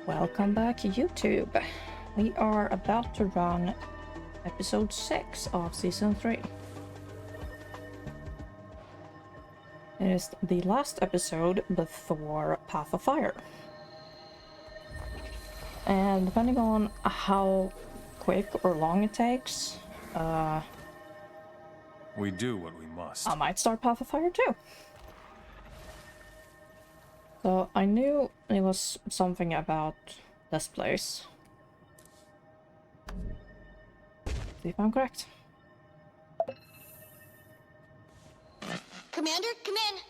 Welcome back, YouTube. We are about to run episode 6 of season 3. It is the last episode before Path of Fire. And depending on how quick or long it takes, we do what we must. I might start Path of Fire too. So I knew it was something about this place. See if I'm correct. Commander, come in.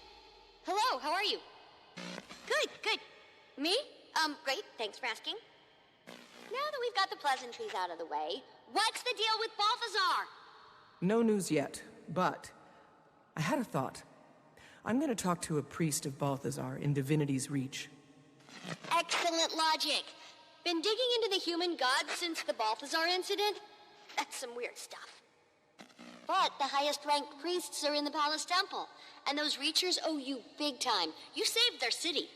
Hello, how are you? Good, good. Me? Great, thanks for asking. Now that we've got the pleasantries out of the way, what's the deal with Balthazar? No news yet, but I had a thought. I'm going to talk to a priest of Balthazar in Divinity's Reach. Excellent logic. Been digging into the human gods since the Balthazar incident? That's some weird stuff. But the highest-ranked priests are in the Palace Temple, and those Reachers owe you big time. You saved their city.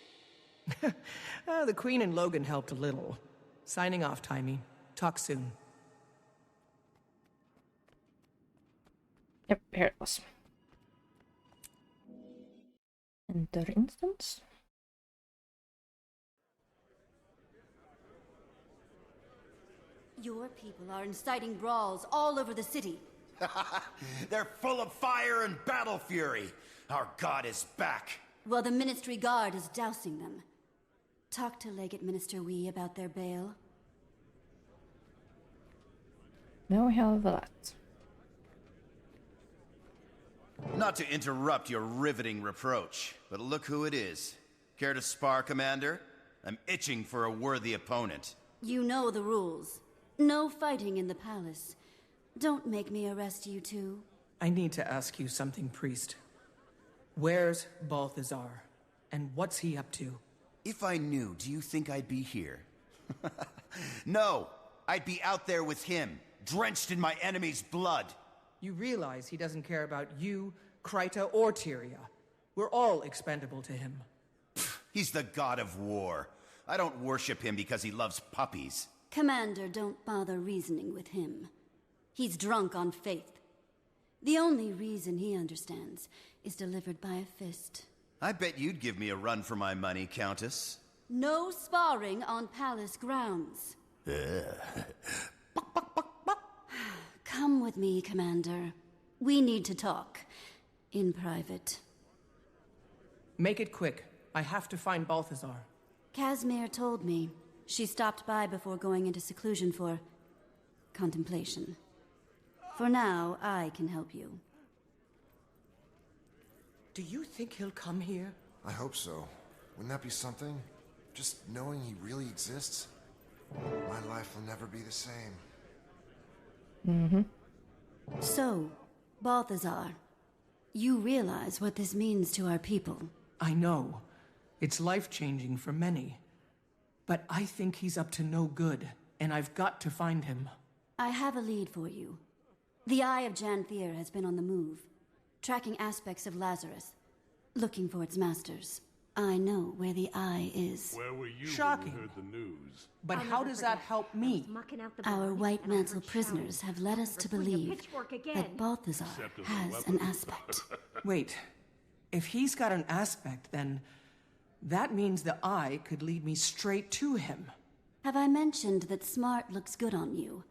The Queen and Logan helped a little. Signing off, Timey. Talk soon. Yep, here it was. Enter instance. Your people are inciting brawls all over the city. They're full of fire and battle fury. Our god is back. While the Ministry Guard is dousing them. Talk to Legate Minister Wee about their bail. Now we have that. Not to interrupt your riveting reproach, but look who it is. Care to spar, Commander? I'm itching for a worthy opponent. You know the rules. No fighting in the palace. Don't make me arrest you two. I need to ask you something, priest. Where's Balthazar? And what's he up to? If I knew, do you think I'd be here? No, I'd be out there with him, drenched in my enemy's blood. You realize he doesn't care about you, Kryta, or Tyria. We're all expendable to him. He's the god of war. I don't worship him because he loves puppies. Commander, don't bother reasoning with him. He's drunk on faith. The only reason he understands is delivered by a fist. I bet you'd give me a run for my money, Countess. No sparring on palace grounds. Come with me, Commander. We need to talk. In private. Make it quick. I have to find Balthazar. Casimir told me. She stopped by before going into seclusion for contemplation. For now, I can help you. Do you think he'll come here? I hope so. Wouldn't that be something? Just knowing he really exists? My life will never be the same. So, Balthazar, you realize what this means to our people. I know. It's life-changing for many. But I think he's up to no good, and I've got to find him. I have a lead for you. The Eye of Janthier has been on the move, tracking aspects of Lazarus, looking for its masters. I know where the Eye is. Where were you Shocking. when you heard the news? But how does that help me? Our White Mantle prisoners have led us to believe that Balthazar has an aspect. Wait, if he's got an aspect, then that means the Eye could lead me straight to him. Have I mentioned that smart looks good on you?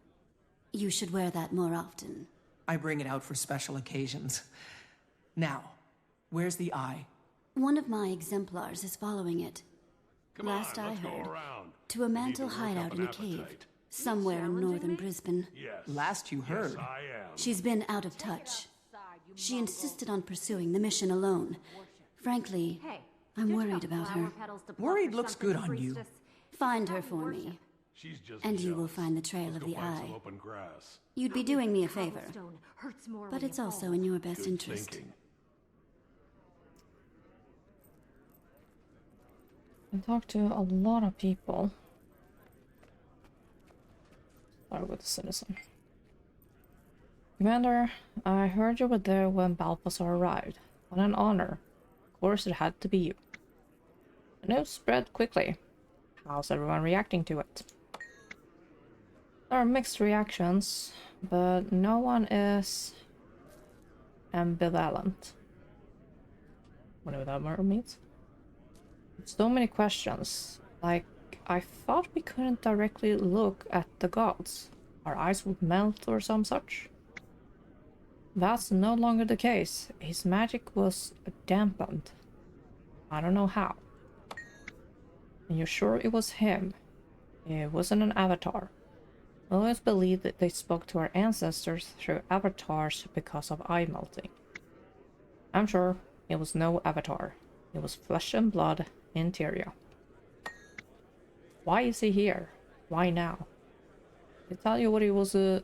You should wear that more often. I bring it out for special occasions. Now, where's the Eye? One of my exemplars is following it. Come Last on, I let's go heard, around. to a We need mantle to work up hideout an in a cave, appetite. somewhere in northern Brisbane. Yes. Last you heard. Yes, I am. She's been out of touch. She insisted on pursuing the mission alone. Frankly, I'm worried about her. Worried looks good on you. Find her for me, She's just and you will jealous. find the trail Let's of go the find some Eye. open grass. You'd be doing me a favor, but it's also in your best Good interest. thinking. I talked to a lot of people. Start with the citizen. Commander, I heard you were there when Balthazar arrived. What an honor. Of course it had to be you. The news spread quickly. How's everyone reacting to it? There are mixed reactions, but no one is ambivalent. Whatever that word means. So many questions. Like, I thought we couldn't directly look at the gods. Our eyes would melt or some such. That's no longer the case. His magic was dampened. I don't know how. And you're sure it was him? It wasn't an avatar. I always believed that they spoke to our ancestors through avatars because of eye melting. I'm sure it was no avatar. It was flesh and blood in Tyria. Why is he here? Why now? They tell you what he was, what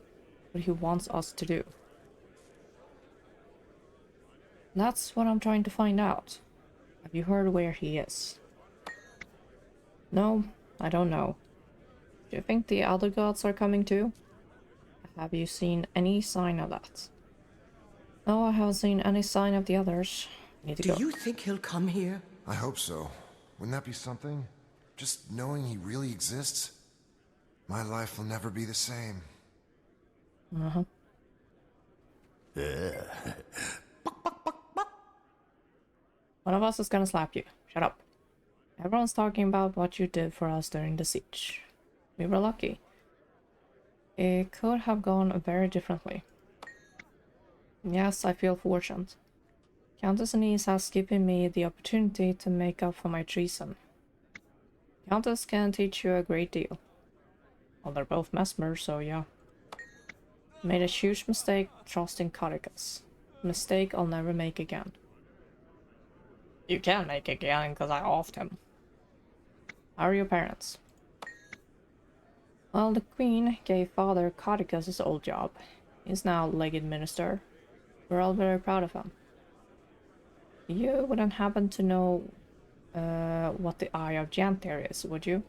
he wants us to do. That's what I'm trying to find out. Have you heard where he is? No, I don't know. Do you think the other gods are coming too? Have you seen any sign of that? No, I haven't seen any sign of the others. Need to Do go. you think he'll come here? I hope so. Wouldn't that be something? Just knowing he really exists? My life will never be the same. Uh-huh. One of us is gonna slap you. Shut up. Everyone's talking about what you did for us during the siege. We were lucky. It could have gone very differently. Yes, I feel fortunate. Countess Anise has given me the opportunity to make up for my treason. Countess can teach you a great deal. Well, they're both Mesmer, so yeah. Made a huge mistake trusting Codicus. A mistake I'll never make again. You can make again, because I offed him. How are your parents? Well, the Queen gave Father Codicus his old job. He's now legate minister. We're all very proud of him. You wouldn't happen to know what the Eye of Janthier is, would you?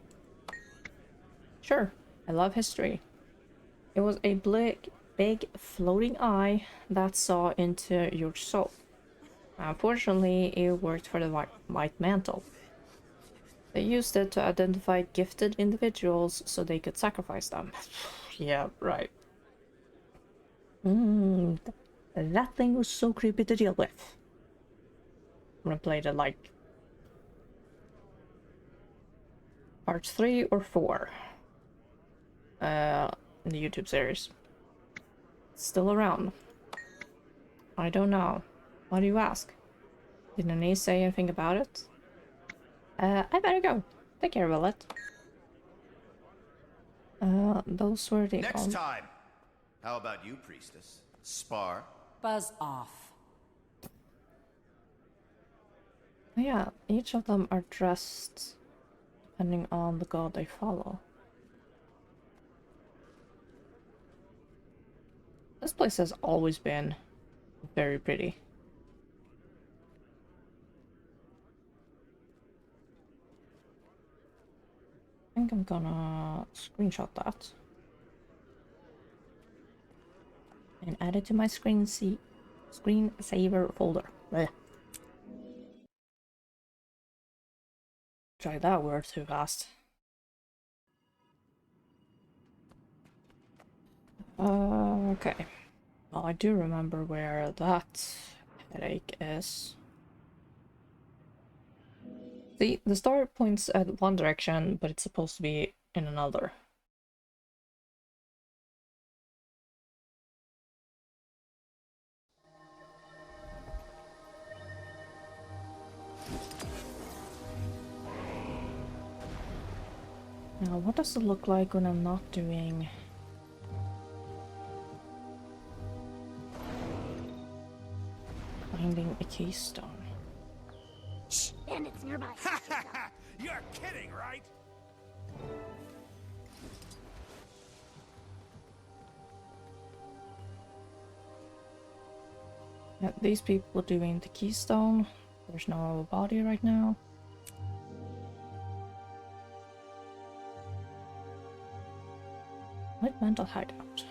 Sure, I love history. It was a big floating eye that saw into your soul. Unfortunately, it worked for the White Mantle. They used it to identify gifted individuals so they could sacrifice them. Yeah, right. That thing was so creepy to deal with. I'm gonna play the, like, part 3 or 4 in the YouTube series. It's still around. I don't know. Why do you ask? Did Anise say anything about it? I better go. Take care, Willett. Those were the... Next time! How about you, priestess? Spar? Buzz off. Yeah, each of them are dressed depending on the god they follow. This place has always been very pretty. I think I'm gonna screenshot that and add it to my screensaver folder. Blech. Try that word too fast. Okay. Well, I do remember where that headache is. The story points at one direction, but it's supposed to be in another. Now, what does it look like when I'm not doing... finding a keystone? Shh, bandits nearby. You're kidding, right? Yeah, these people doing the keystone. There's no body right now. White Mantle hideout.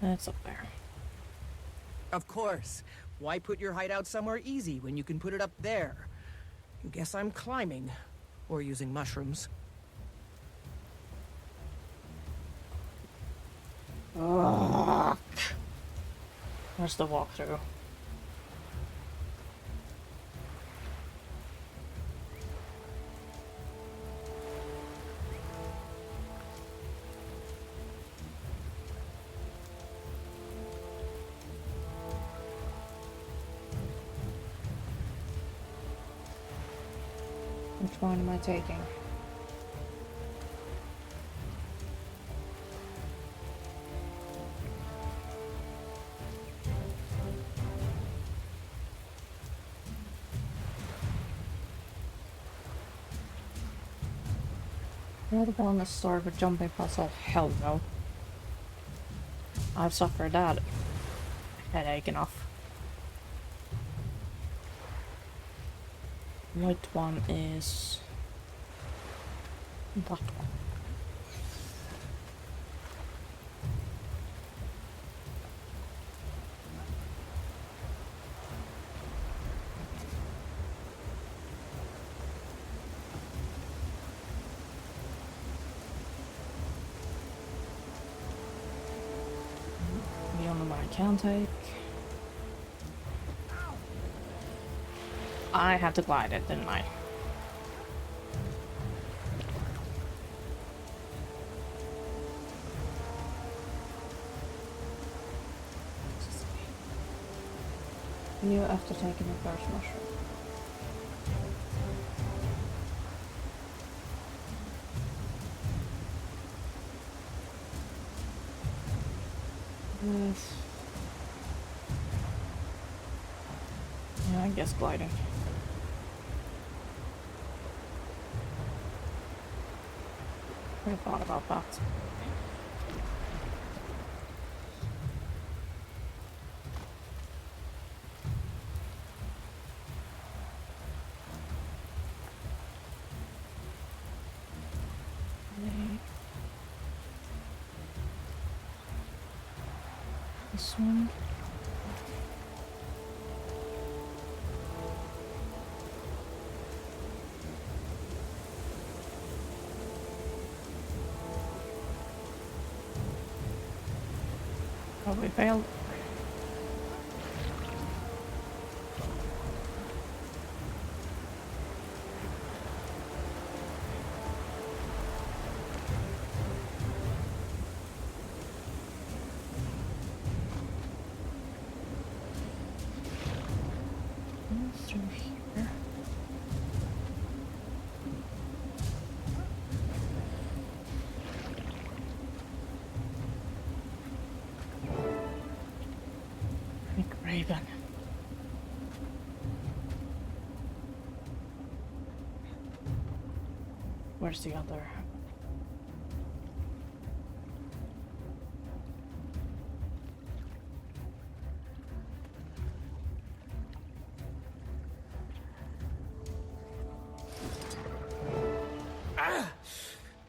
That's up there. Of course. Why put your hideout somewhere easy when you can put it up there? Guess I'm climbing. Or using mushrooms. Where's the walkthrough? Which one am I taking? Another one that started with jumping puzzle. Hell no. I've suffered that headache enough. Which one is that one? The only one I can take. I had to glide it, didn't I? You after taking the first mushroom. Yes. Yeah, I guess gliding. I thought about that. This one. Probably failed. Through here. Raven. Where's the other?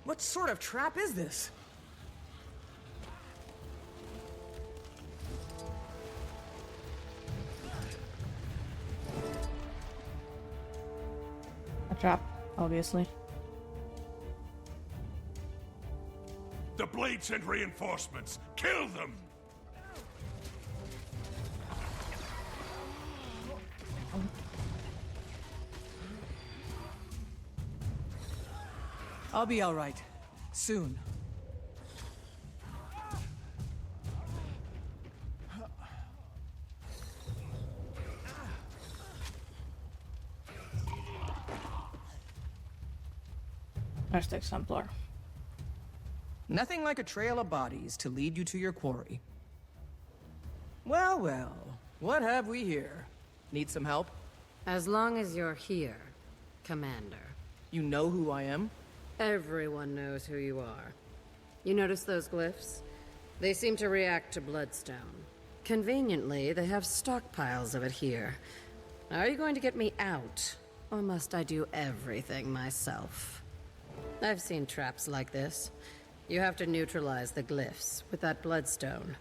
What sort of trap is this? A trap, obviously. The Blade sent reinforcements. Kill them! I'll be all right. Soon. There's the exemplar. Nothing like a trail of bodies to lead you to your quarry. Well, well. What have we here? Need some help? As long as you're here, Commander. You know who I am? Everyone knows who you are. You notice those glyphs? They seem to react to bloodstone. Conveniently, they have stockpiles of it here. Are you going to get me out? Or must I do everything myself? I've seen traps like this. You have to neutralize the glyphs with that bloodstone.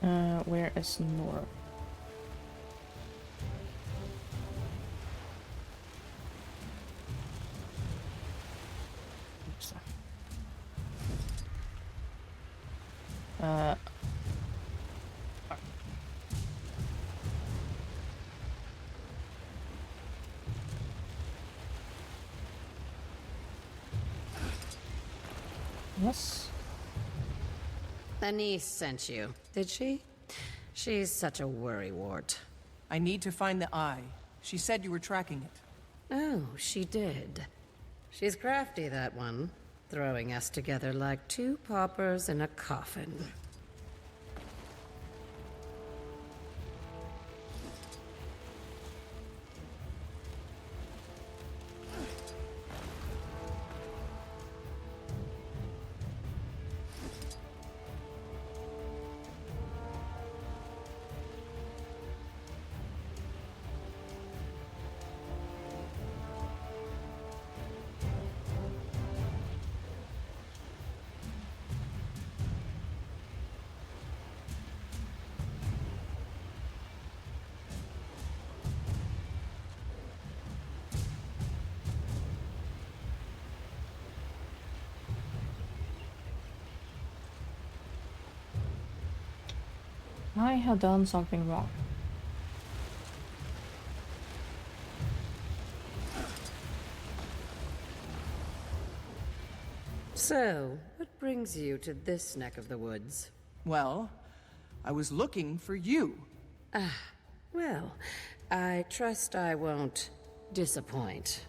Where is Nor? Yes. Anise sent you, did she? She's such a worrywart. I need to find the eye. She said you were tracking it. Oh, she did. She's crafty, that one. Throwing us together like two paupers in a coffin. I have done something wrong. So, what brings you to this neck of the woods? Well, I was looking for you. Well, I trust I won't disappoint.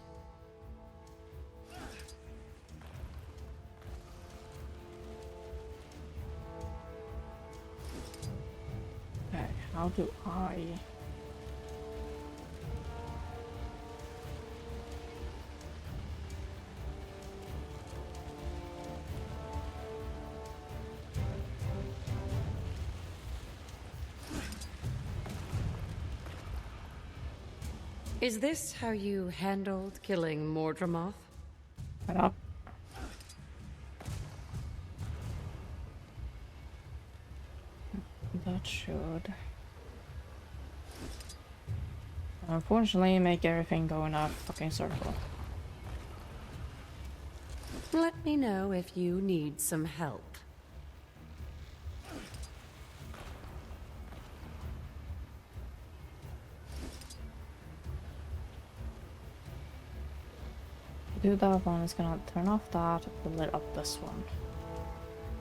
Okay, how do I... Is this how you handled killing Mordremoth? Set up? That should... Unfortunately, make everything go in a fucking circle. Let me know if you need some help. Do that one, it's gonna turn off that, lit up this one.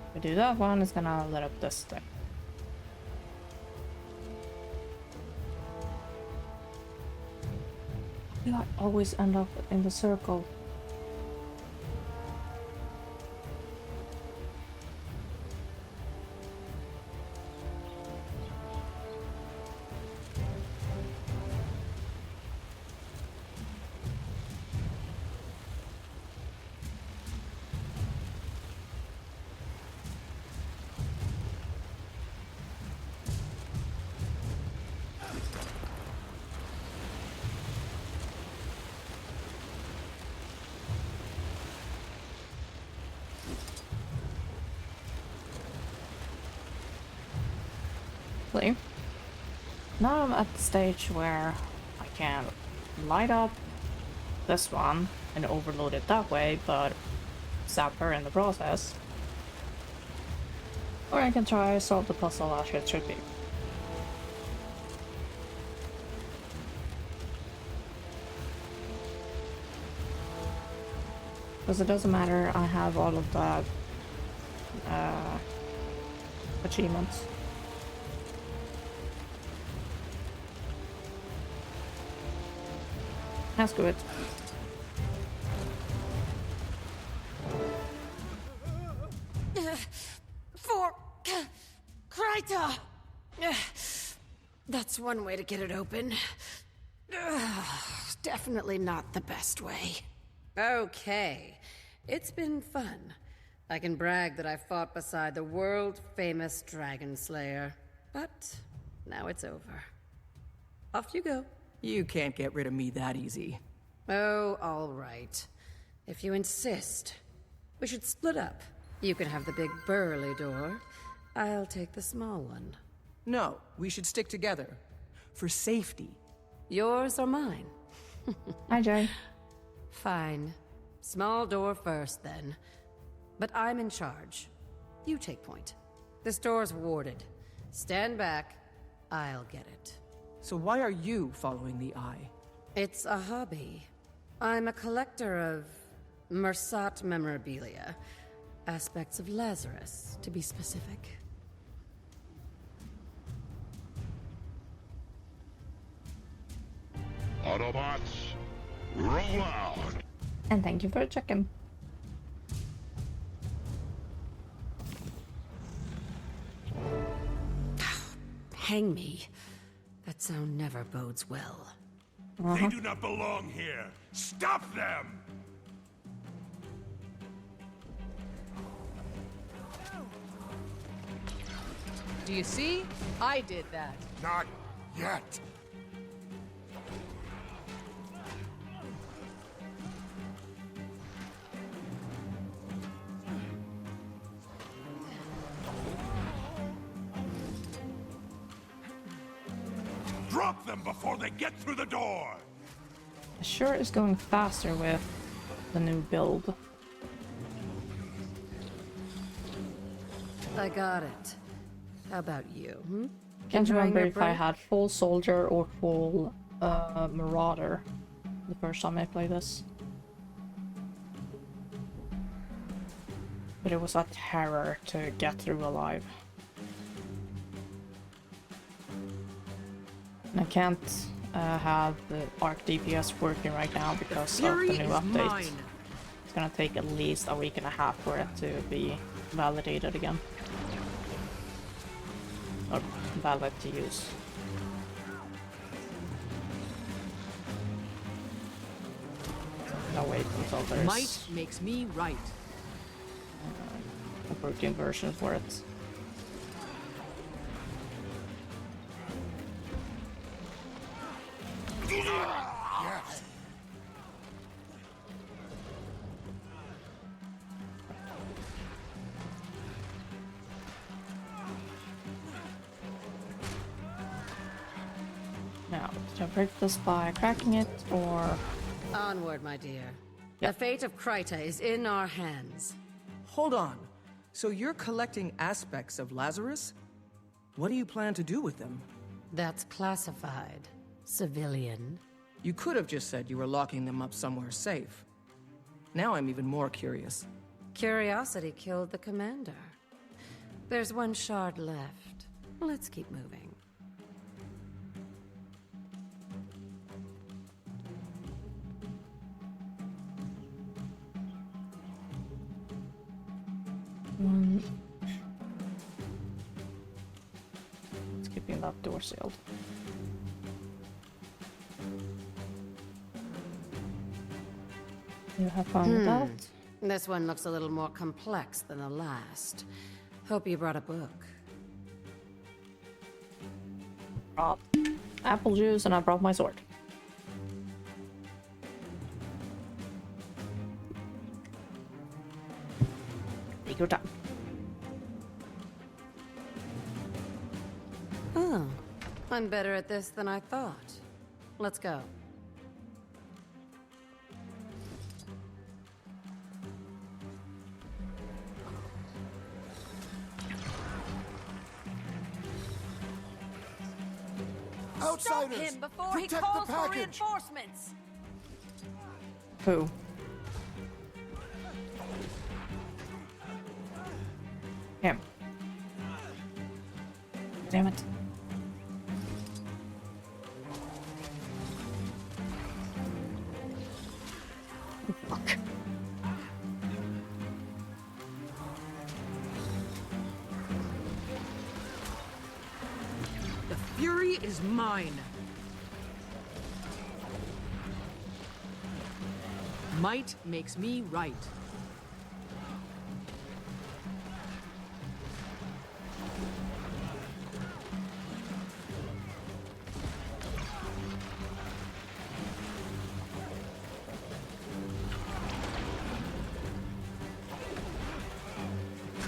If we do that one, it's gonna lit up this thing. Why do I always end up in the circle? Now I'm at the stage where I can light up this one and overload it that way, but zap her in the process. Or I can try solve the puzzle as it should be. Because it doesn't matter, I have all of the achievements. That's good. For Kryta! That's one way to get it open. Definitely not the best way. Okay, it's been fun. I can brag that I fought beside the world-famous Dragon Slayer. But now it's over. Off you go. You can't get rid of me that easy. Oh, all right. If you insist. We should split up. You can have the big burly door. I'll take the small one. No, we should stick together. For safety. Yours or mine? Hi, Jay. Fine. Small door first, then. But I'm in charge. You take point. This door's warded. Stand back. I'll get it. So why are you following the eye? It's a hobby. I'm a collector of Mersat memorabilia. Aspects of Lazarus, to be specific. Autobots, roll out! And thank you for checking. Hang me. That sound never bodes well. They do not belong here! Stop them! Do you see? I did that. Not yet! Drop them before they get through the door! It sure is going faster with the new build. I got it. How about you, Can't Enjoying remember your if I break? had full soldier or full marauder the first time I played this. But it was a terror to get through alive. And I can't have the ARC DPS working right now because of the new update. It's gonna take at least a week and a half for it to be validated again. Or valid to use. I'll wait until there's Might makes me right. a working version for it. Yes! Now, to break this by cracking it or... Onward, my dear. Yep. The fate of Kryta is in our hands. Hold on. So you're collecting aspects of Lazarus? What do you plan to do with them? That's classified. Civilian. You could have just said you were locking them up somewhere safe. Now I'm even more curious. Curiosity killed the commander. There's one shard left. Let's keep moving. It's keeping that door sealed. You have fun with that? This one looks a little more complex than the last. Hope you brought a book. Brought apple juice and I brought my sword. Take your time. Oh, I'm better at this than I thought. Let's go. Outsiders! Protect the package! reinforcements! Who? Him. Damn it. Oh, fuck. The fury is mine. Might makes me right.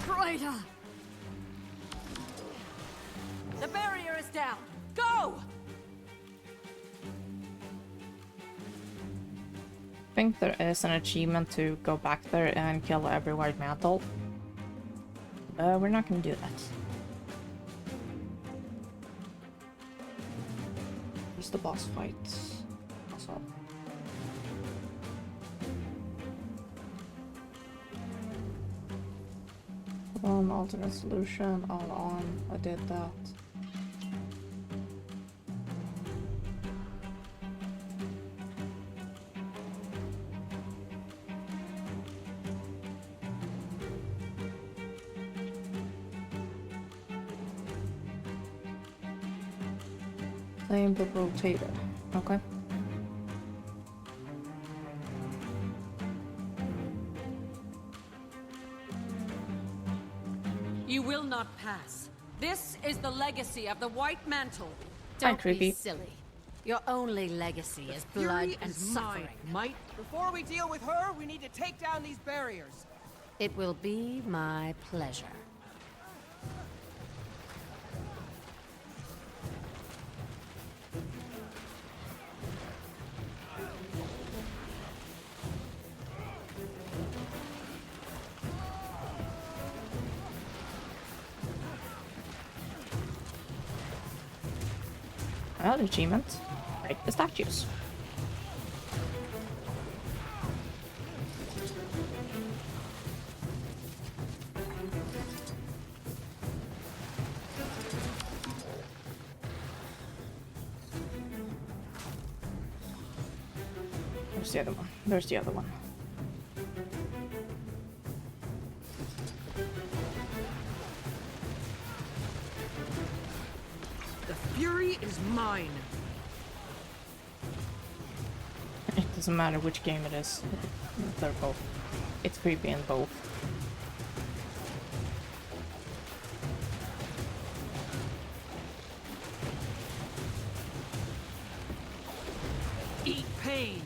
Kryta! The barrier is down! Go! I think there is an achievement to go back there and kill every white mantle. But we're not gonna do that. the boss fight. Also. Alternate solution, all on. I did that. Same but rotated. Okay. You will not pass. This is the legacy of the White Mantle. Hi, Don't creepy. be silly. Your only legacy is blood Fury and is suffering. mine, Might. Before we deal with her, we need to take down these barriers. It will be my pleasure. Another achievement. Break the statues. Where's the other one? There's the other one. The fury is mine. It doesn't matter which game it is. They're both. It's creepy in both. Eat pain.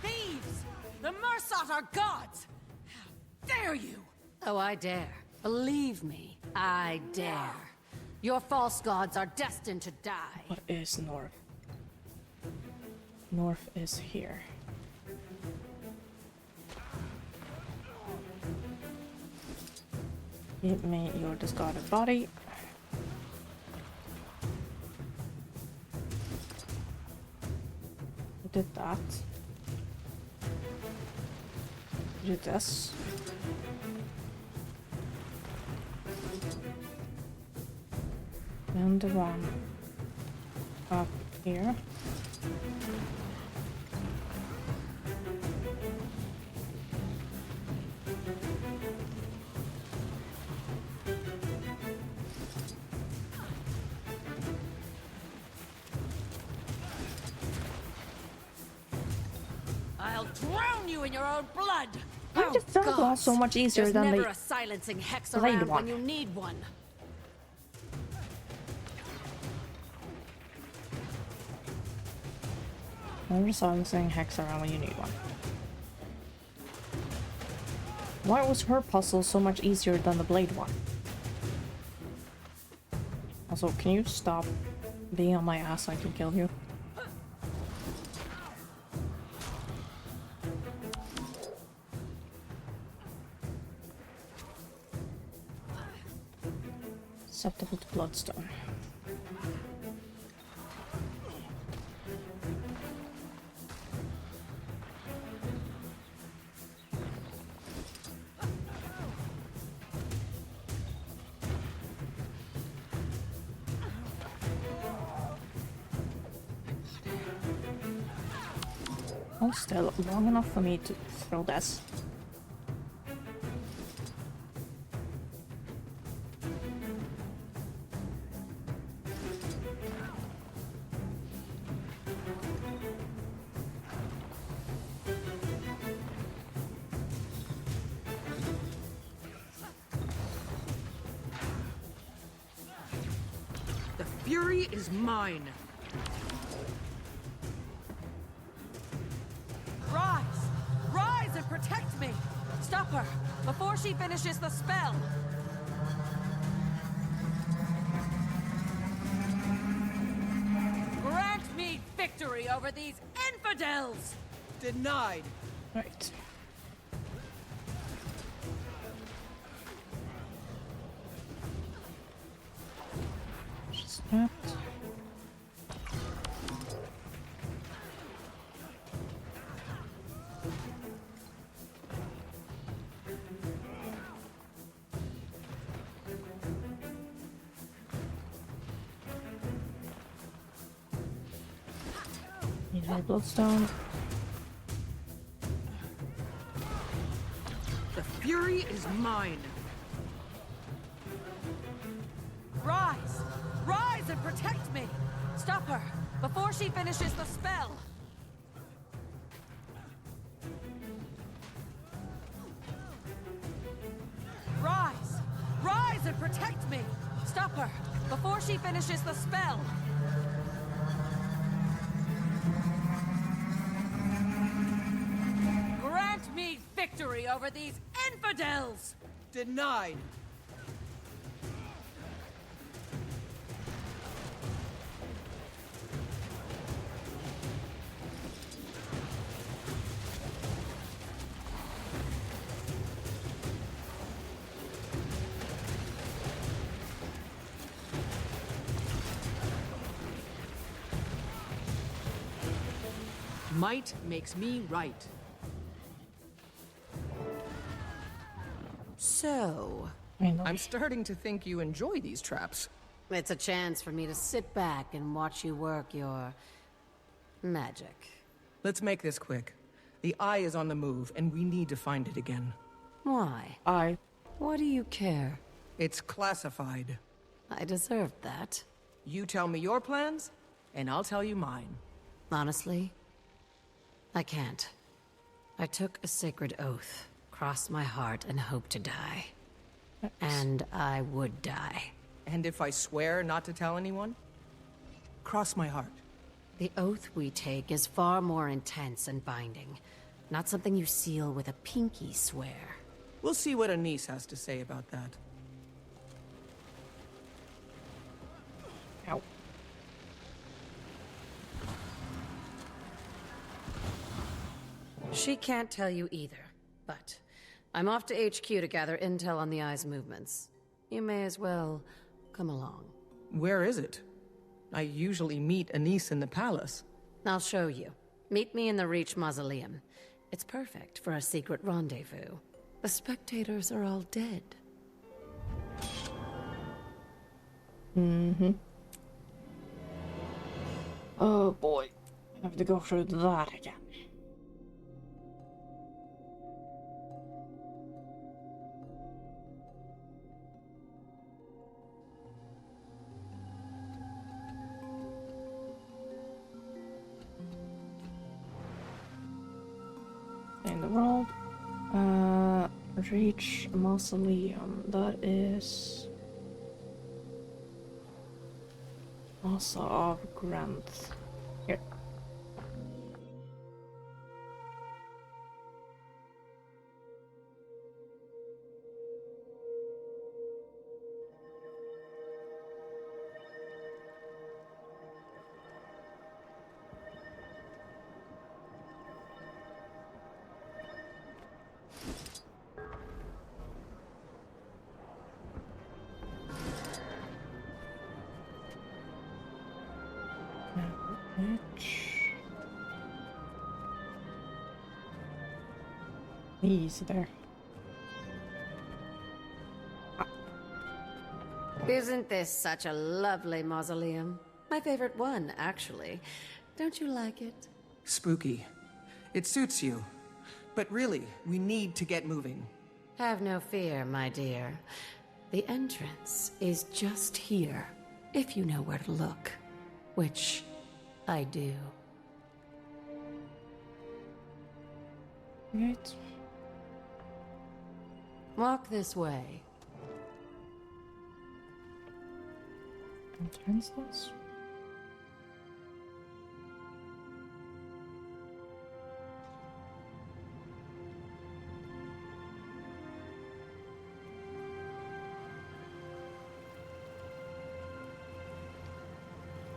Thieves! The Mursat are gods! How dare you! Oh, I dare. Believe me, I dare. Your false gods are destined to die. What is North? North is here. Give me your discarded body. I did that. Do this. And the one up here. I'll drown you in your own blood! Why Oh, did that go gods. so much easier There's than never the a silencing hex blade around one? when you need one. Never silencing hex around when you need one. Why was her puzzle so much easier than the blade one? Also, can you stop being on my ass so I can kill you? Susceptible to bloodstone. Oh, still long enough for me to throw this. The fury is mine. Rise! Rise and protect me! Stop her before she finishes the spell! Grant me victory over these infidels! Denied. Right. Trapped. Need a bloodstone. The fury is mine. Rise! Rise and protect me! Stop her before she finishes the spell! Rise! Rise and protect me! Stop her before she finishes the spell! Grant me victory over these infidels! Denied. Might makes me right. So, I know. I'm starting to think you enjoy these traps. it's a chance for me to sit back and watch you work your magic. Let's make this quick. The eye is on the move, and we need to find it again. Why? I. What do you care? It's classified. I deserved that. You tell me your plans, and I'll tell you mine. Honestly, I can't. I took a sacred oath, crossed my heart, and hoped to die. And I would die. And if I swear not to tell anyone? Cross my heart. The oath we take is far more intense and binding. Not something you seal with a pinky swear. We'll see what Anise has to say about that. Ow. She can't tell you either, but I'm off to HQ to gather intel on the Eye's movements. You may as well come along. Where is it? I usually meet Anise in the palace. I'll show you. Meet me in the Reach Mausoleum. It's perfect for a secret rendezvous. The spectators are all dead. Mm-hmm. Oh boy. I have to go through that again. In the world. Reach Mausoleum. That is also of Granth. Here. He's there. Isn't this such a lovely mausoleum? My favorite one, actually. Don't you like it? Spooky. It suits you. But really, we need to get moving. Have no fear, my dear. The entrance is just here, if you know where to look. Which I do. Right. Walk this way. Utensils?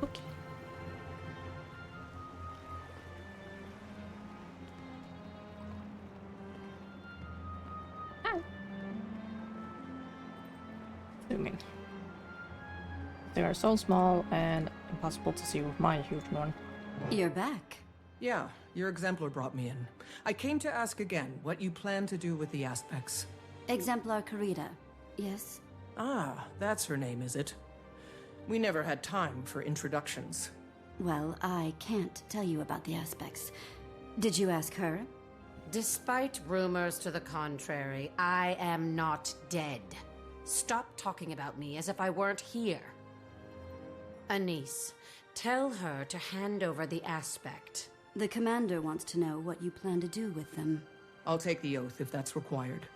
Okay. Zooming. They are so small and impossible to see with my huge one. You're back. Yeah, your exemplar brought me in. I came to ask again what you plan to do with the aspects. Exemplar Karita. Yes? Ah, that's her name, is it? We never had time for introductions. Well, I can't tell you about the aspects. Did you ask her? Despite rumors to the contrary, I am not dead. Stop talking about me as if I weren't here. Anise, tell her to hand over the aspect. The commander wants to know what you plan to do with them. I'll take the oath if that's required.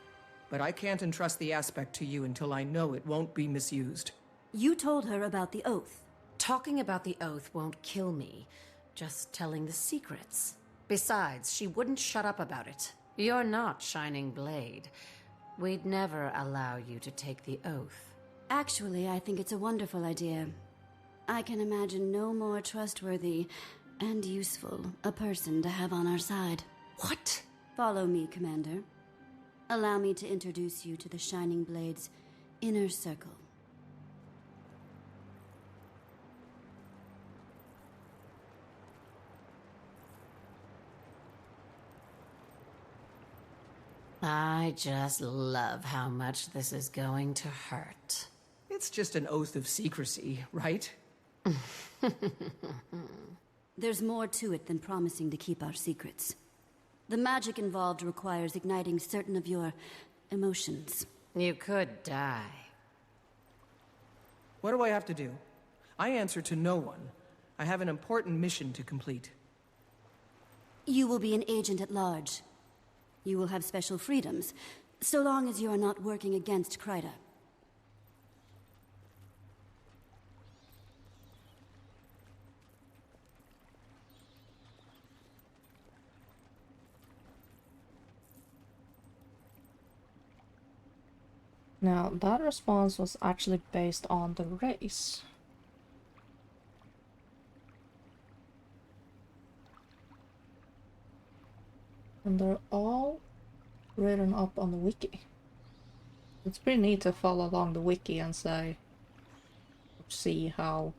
But I can't entrust the aspect to you until I know it won't be misused. You told her about the oath. Talking about the oath won't kill me. Just telling the secrets. Besides, she wouldn't shut up about it. You're not Shining Blade. We'd never allow you to take the oath. Actually, I think it's a wonderful idea. I can imagine no more trustworthy and useful a person to have on our side. What? Follow me, Commander. Allow me to introduce you to the Shining Blade's inner circle. I just love how much this is going to hurt. It's just an oath of secrecy, right? There's more to it than promising to keep our secrets. The magic involved requires igniting certain of your emotions. You could die. What do I have to do? I answer to no one. I have an important mission to complete. You will be an agent at large. You will have special freedoms, so long as you are not working against Kryta. Now, that response was actually based on the race. And they're all written up on the wiki. It's pretty neat to follow along the wiki and see how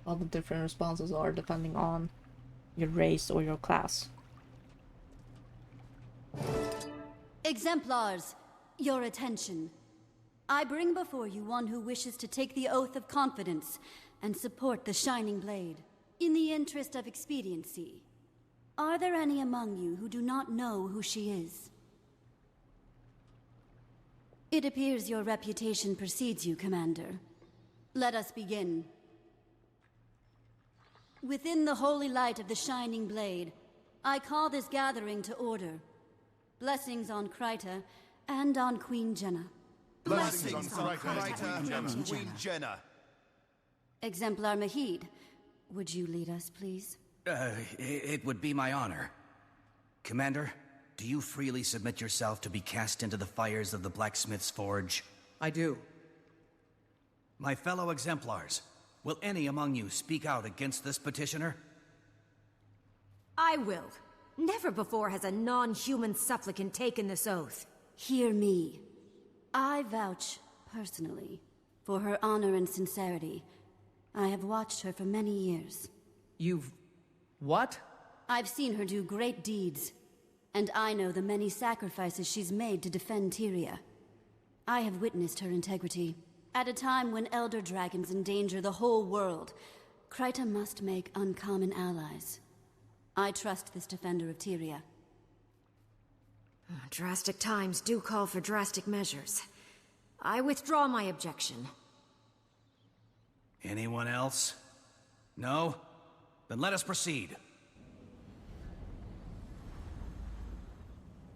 all the different responses are depending on your race or your class. Exemplars, your attention. I bring before you one who wishes to take the oath of confidence and support the Shining Blade. In the interest of expediency, are there any among you who do not know who she is? It appears your reputation precedes you, Commander. Let us begin. Within the holy light of the Shining Blade, I call this gathering to order. Blessings on Kryta and on Queen Jenna. Blessings on Kryta and Queen Jenna. Exemplar Mahid, would you lead us, please? It would be my honor. Commander, do you freely submit yourself to be cast into the fires of the Blacksmith's Forge? I do. My fellow exemplars, will any among you speak out against this petitioner? I will. Never before has a non-human supplicant taken this oath. Hear me. I vouch, personally, for her honor and sincerity. I have watched her for many years. You've... what? I've seen her do great deeds, and I know the many sacrifices she's made to defend Tyria. I have witnessed her integrity. At a time when elder dragons endanger the whole world, Kryta must make uncommon allies. I trust this defender of Tyria. Drastic times do call for drastic measures. I withdraw my objection. Anyone else? No? Then let us proceed.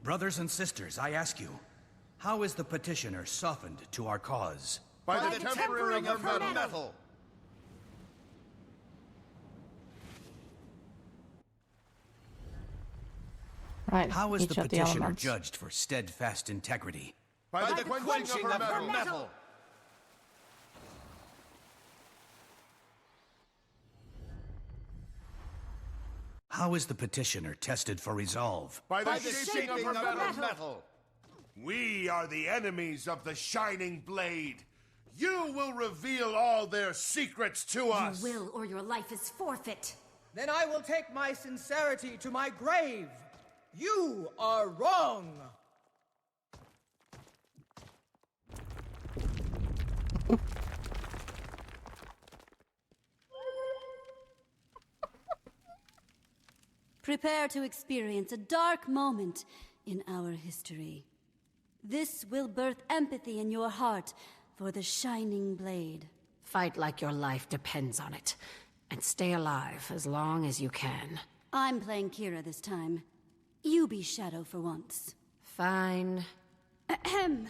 Brothers and sisters, I ask you, how is the petitioner softened to our cause? By the tempering of her metal. Right. How is each the of the petitioner elements. judged for steadfast integrity? By the quenching of her metal. How is the petitioner tested for resolve? By the shaping of her metal. We are the enemies of the Shining Blade. You will reveal all their secrets to us. You will, or your life is forfeit. Then I will take my sincerity to my grave. You are wrong. Prepare to experience a dark moment in our history. This will birth empathy in your heart for the Shining Blade. Fight like your life depends on it, and stay alive as long as you can. I'm playing Kira this time. You be Shadow for once. Fine. Ahem.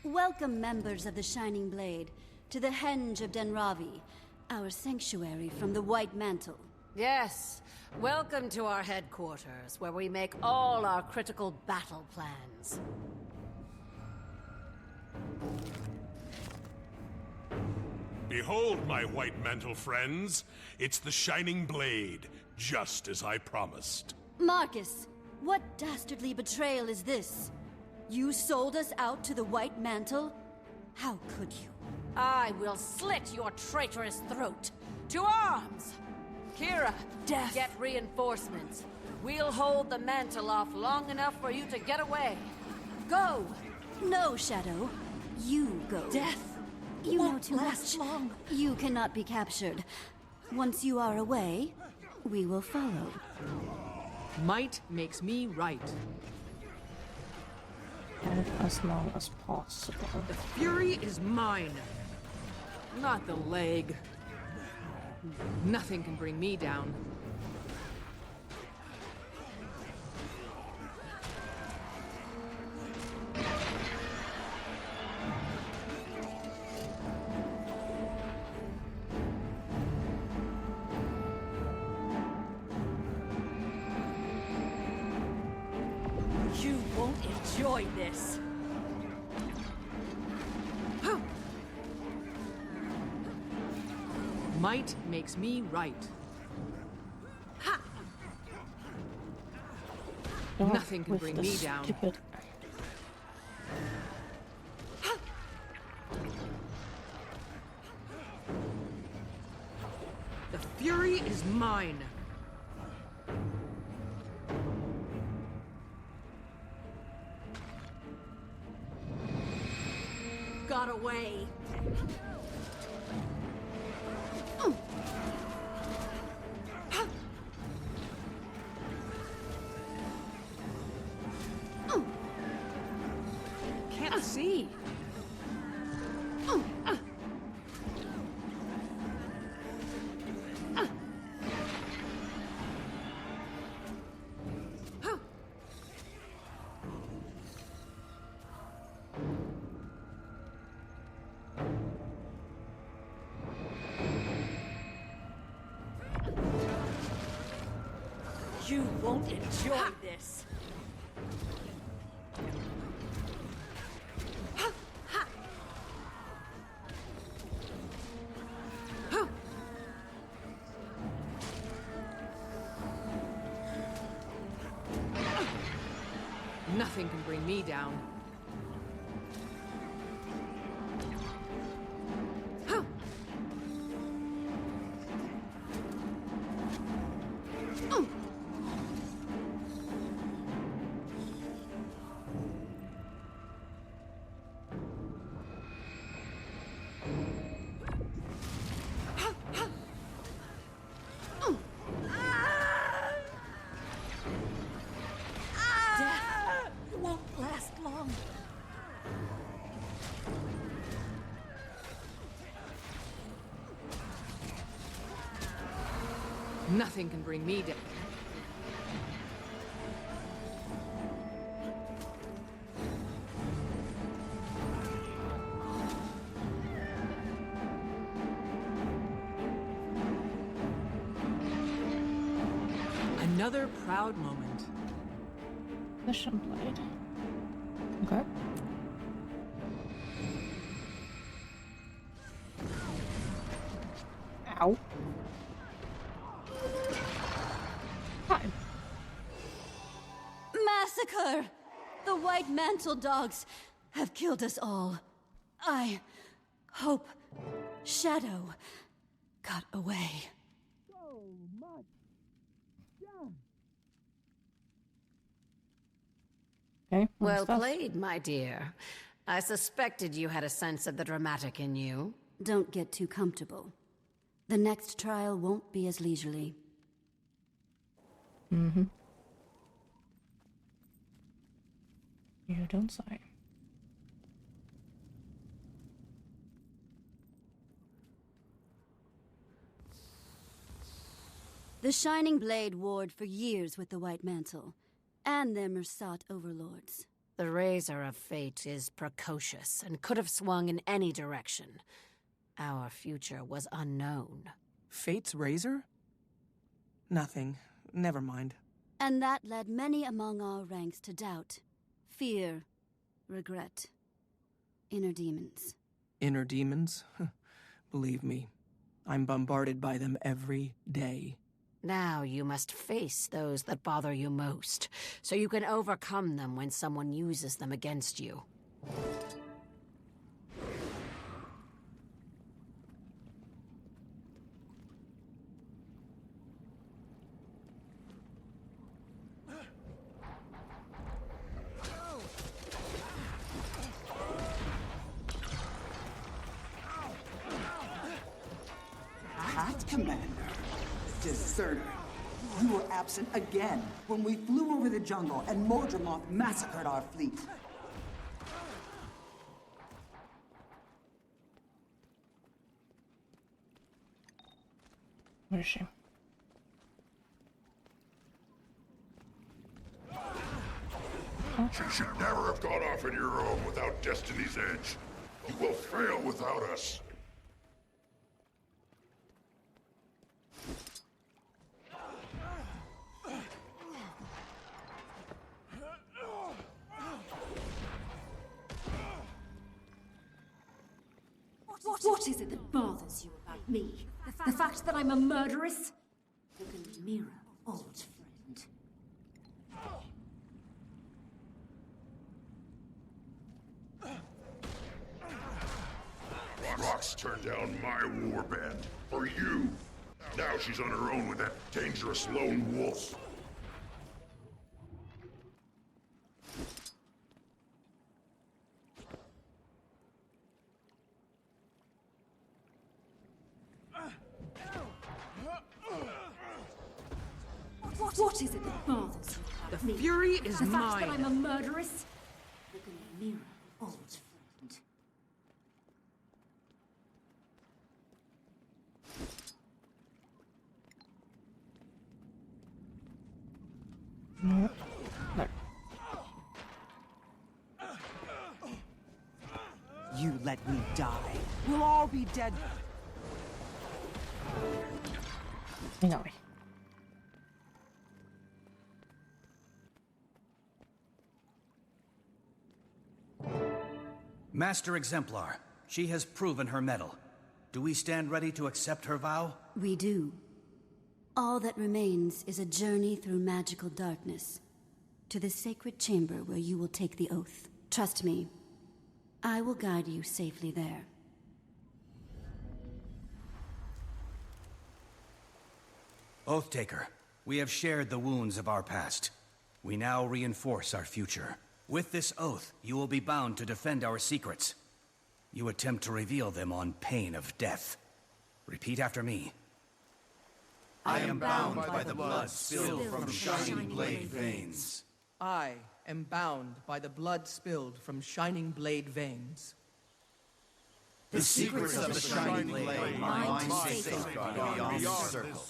Welcome, members of the Shining Blade, to the Henge of Denravi, our sanctuary from the White Mantle. Yes, welcome to our headquarters, where we make all our critical battle plans. Behold, my White Mantle friends. It's the Shining Blade, just as I promised. Marcus, what dastardly betrayal is this? You sold us out to the White Mantle? How could you? I will slit your traitorous throat. To arms! Kira, Death. Get reinforcements. We'll hold the mantle off long enough for you to get away. Go! No, Shadow. You go. Death You know won't too last much. long. You cannot be captured. Once you are away, we will follow. Might makes me right. And as long as possible. The fury is mine, not the leg. Nothing can bring me down. You won't enjoy this. Might makes me right. Not Nothing can with bring the me down. stupid- The fury is mine. Got away. Can't see. You won't enjoy this. Nothing can bring me down. Death won't last long. Nothing can bring me down. Another proud moment. Mission blade. Okay. Ow. Hi. Massacre! The White Mantle dogs have killed us all. I hope Shadow got away. So much death. Okay. Well played, my dear. I suspected you had a sense of the dramatic in you. Don't get too comfortable. The next trial won't be as leisurely. Mm-hmm. You don't say. The Shining Blade warred for years with the White Mantle, and their Mersat overlords. The Razor of Fate is precocious and could have swung in any direction. Our future was unknown. Fate's razor? Nothing. Never mind. And that led many among our ranks to doubt, fear, regret, inner demons. Inner demons? Believe me, I'm bombarded by them every day. Now you must face those that bother you most, so you can overcome them when someone uses them against you. Hot Commander. Deserter. You were absent again when we flew over the jungle and Mordramoth massacred our fleet. Where is she? You should never have gone off on your own without Destiny's Edge. You will fail without us. What is it that bothers you about me? The fact that I'm a murderess? Look in the mirror, old friend. Rox turned down my warband for you. Now she's on her own with that dangerous lone wolf. What is it that bothers you about me? The fury is the mine. fact that I'm a murderess? Look in the mirror, old friend. No. You let me die. We'll all be dead. No. Master Exemplar, she has proven her mettle. Do we stand ready to accept her vow? We do. All that remains is a journey through magical darkness, to the sacred chamber where you will take the oath. Trust me, I will guide you safely there. Oathtaker, we have shared the wounds of our past. We now reinforce our future. With this oath, you will be bound to defend our secrets. You attempt to reveal them on pain of death. Repeat after me. I am bound by the blood spilled from Shining Blade veins. I am bound by the blood spilled from Shining Blade veins. The secrets of the Shining Blade are mine to safeguard beyond this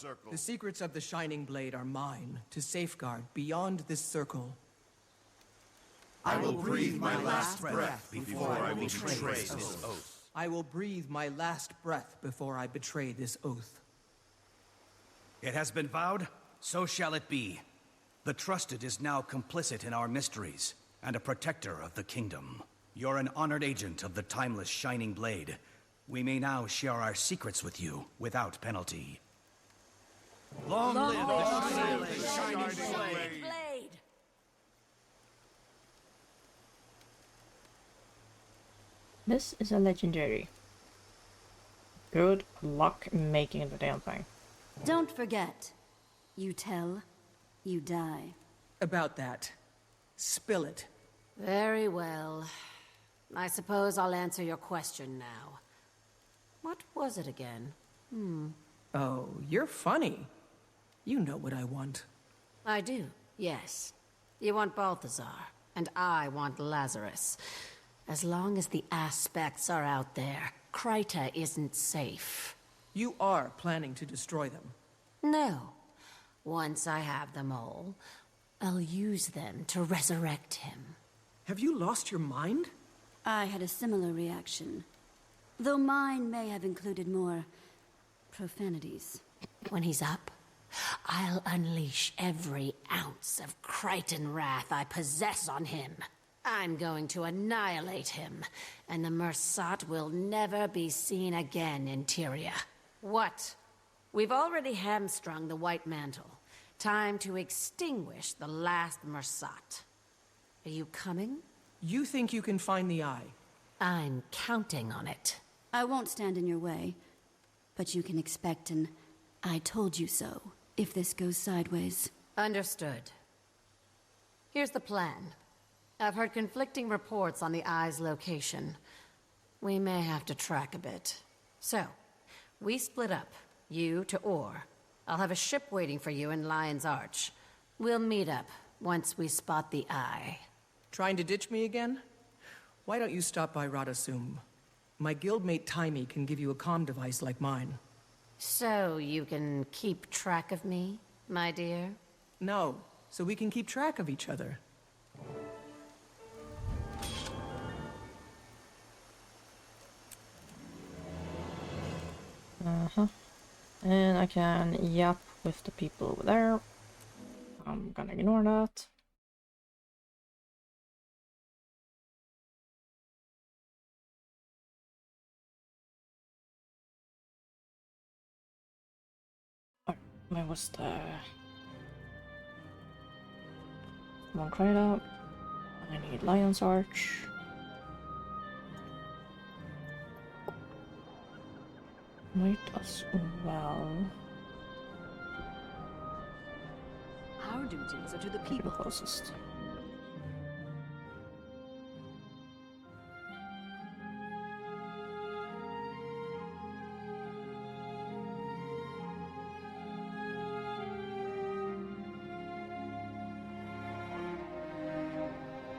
circle. The secrets of the Shining Blade are mine to safeguard beyond this circle. I will breathe my last breath before I will betray this oath. I will breathe my last breath before I betray this oath. It has been vowed, so shall it be. The Trusted is now complicit in our mysteries, and a protector of the kingdom. You're an honored agent of the timeless Shining Blade. We may now share our secrets with you, without penalty. Long live the Shining Blade! This is a legendary. Good luck making the damn thing. Don't forget, you tell, you die. About that. Spill it. Very well. I suppose I'll answer your question now. What was it again? Oh, you're funny. You know what I want. I do, yes. You want Balthazar, and I want Lazarus. As long as the aspects are out there, Kryta isn't safe. You are planning to destroy them. No. Once I have them all, I'll use them to resurrect him. Have you lost your mind? I had a similar reaction. Though mine may have included more profanities. When he's up, I'll unleash every ounce of Krytan wrath I possess on him. I'm going to annihilate him, and the Mersat will never be seen again in Tyria. What? We've already hamstrung the White Mantle. Time to extinguish the last Mersat. Are you coming? You think you can find the eye? I'm counting on it. I won't stand in your way, but you can expect an "I told you so" if this goes sideways. Understood. Here's the plan. I've heard conflicting reports on the eye's location. We may have to track a bit. So, we split up, you to Or. I'll have a ship waiting for you in Lion's Arch. We'll meet up once we spot the eye. Trying to ditch me again? Why don't you stop by Radasum? My guildmate Taimi can give you a comm device like mine. So you can keep track of me, my dear? No, so we can keep track of each other. And I can yap with the people over there. I'm gonna ignore that. Alright, where was the one crate up? I need Lion's Arch. Wait as well. Our duties are to the People people. closest.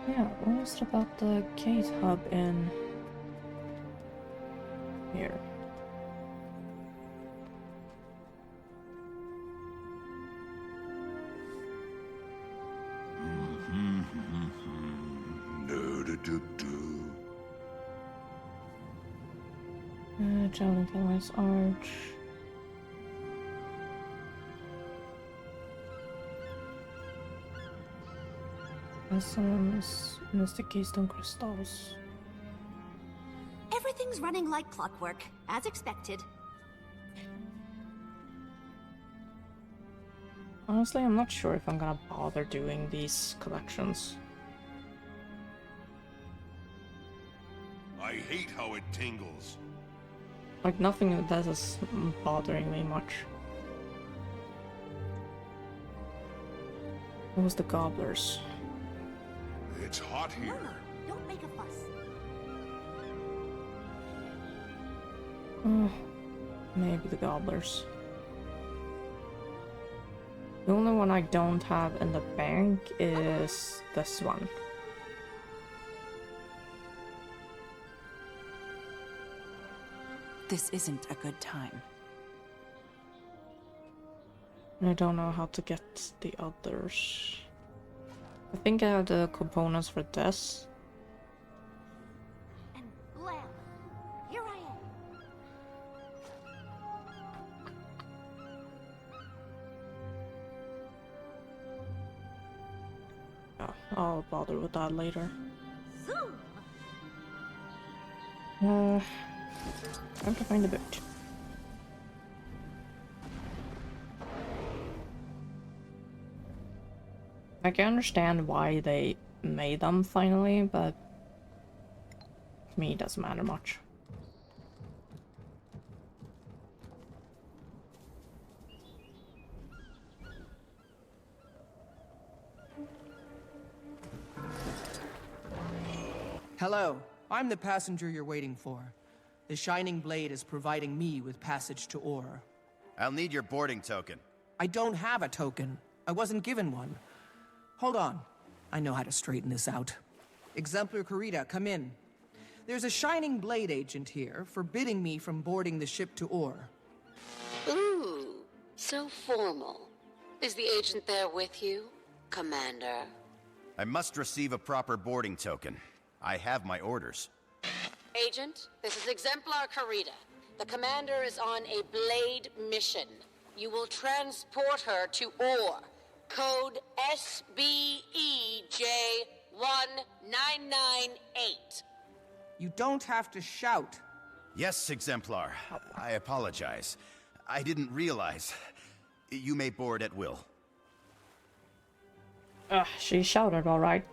Yeah, what was it about the Kate hub in here? Traveling to Lion's Arch. Mystic Keystone Crystals. Everything's running like clockwork, as expected. Honestly, I'm not sure if I'm gonna bother doing these collections. I hate how it tingles. Like, nothing of that is bothering me much. What was the Gobblers? It's hot here. Don't make a fuss. Oh, maybe the Gobblers. The only one I don't have in the bank is this one. This isn't a good time. I don't know how to get the others. I think I have the components for this. And blam! Here I am. Oh, I'll bother with that later. Zoom! Time to find the boot. I can understand why they made them finally, but to me, it doesn't matter much. Hello, I'm the passenger you're waiting for. The Shining Blade is providing me with passage to Ore. I'll need your boarding token. I don't have a token. I wasn't given one. Hold on. I know how to straighten this out. Exemplar Kurita, come in. There's a Shining Blade agent here, forbidding me from boarding the ship to Ore. Ooh, so formal. Is the agent there with you, Commander? I must receive a proper boarding token. I have my orders. Agent, this is Exemplar Kurita. The Commander is on a Blade mission. You will transport her to Ore. Code SBEJ1998. You don't have to shout. Yes, Exemplar. I apologize. I didn't realize. You may board at will. She shouted, alright.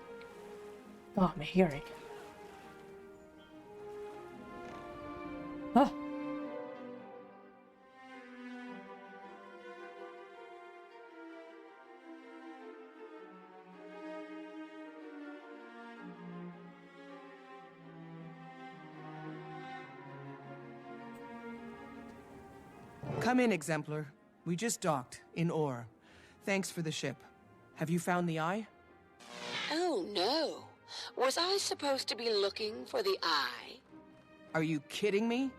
Oh, my hearing. Huh. Come in, Exemplar. We just docked, in Ore. Thanks for the ship. Have you found the eye? Oh, no. Was I supposed to be looking for the eye? Are you kidding me?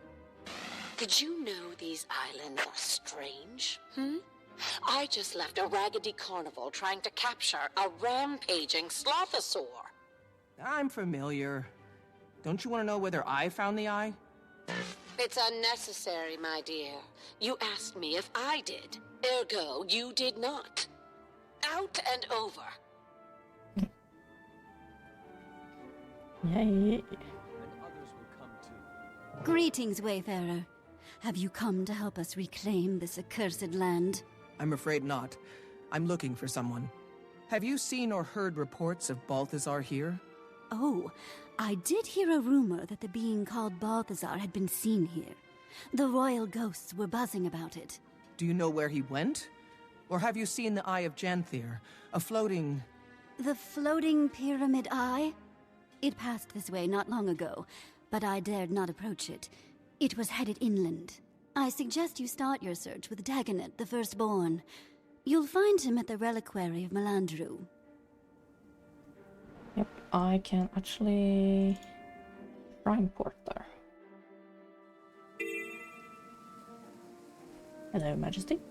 Did you know these islands are strange? I just left a raggedy carnival trying to capture a rampaging slothosaur. I'm familiar. Don't you want to know whether I found the eye? It's unnecessary, my dear. You asked me if I did. Ergo, you did not. Out and over. Yay. Greetings, Wayfarer. Have you come to help us reclaim this accursed land? I'm afraid not. I'm looking for someone. Have you seen or heard reports of Balthazar here? Oh, I did hear a rumor that the being called Balthazar had been seen here. The royal ghosts were buzzing about it. Do you know where he went? Or have you seen the Eye of Janthir, a floating... The floating pyramid eye? It passed this way not long ago, but I dared not approach it. It was headed inland. I suggest you start your search with Dagonet, the Firstborn. You'll find him at the reliquary of Melandru. Yep, I can actually shrine port there. Hello, Majesty.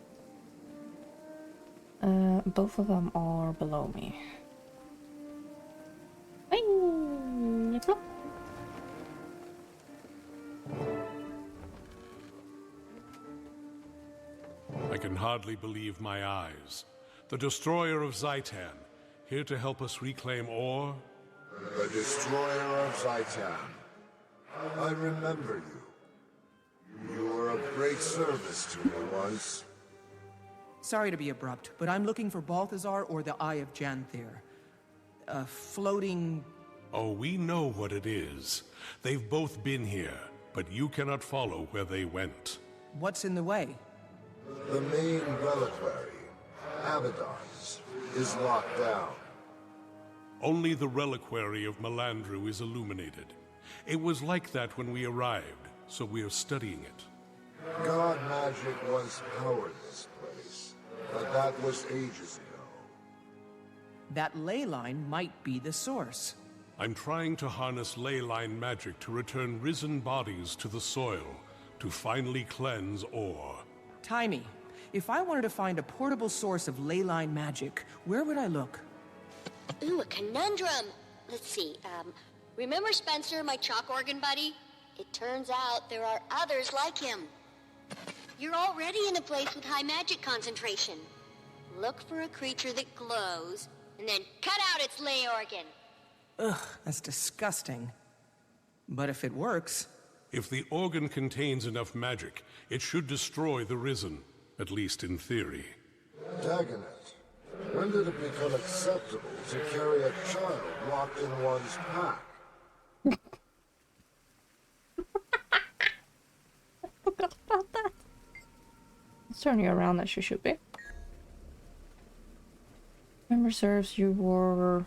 Both of them are below me. Bing! Flop. I can hardly believe my eyes. The destroyer of Zaitan, here to help us reclaim Ore? The destroyer of Zaitan. I remember you. You were of great service to me once. Sorry to be abrupt, but I'm looking for Balthazar or the Eye of Janthir. A floating... Oh, we know what it is. They've both been here, but you cannot follow where they went. What's in the way? The main reliquary, Abaddon's, is locked down. Only the reliquary of Melandru is illuminated. It was like that when we arrived, so we are studying it. God magic once powered this place, but that was ages ago. That ley line might be the source. I'm trying to harness ley line magic to return risen bodies to the soil, to finally cleanse Ore. Timey, if I wanted to find a portable source of ley line magic, where would I look? Ooh, a conundrum. Let's see, remember Spencer, my chalk organ buddy? It turns out there are others like him. You're already in a place with high magic concentration. Look for a creature that glows, and then cut out its ley organ. Ugh, that's disgusting. But if it works... If the organ contains enough magic, it should destroy the Risen, at least in theory. Dagonet, when did it become acceptable to carry a child locked in one's pack? turn you around as you should be. Memory serves you were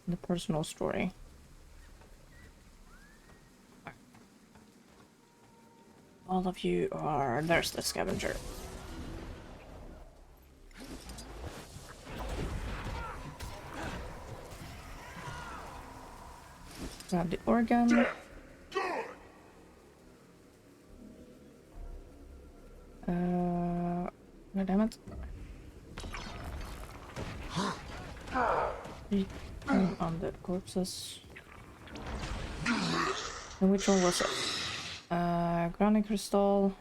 the personal story. All of you are... There's the scavenger. Grab the organ. God damn it. On the corpses. And which one was it? Grounding crystal.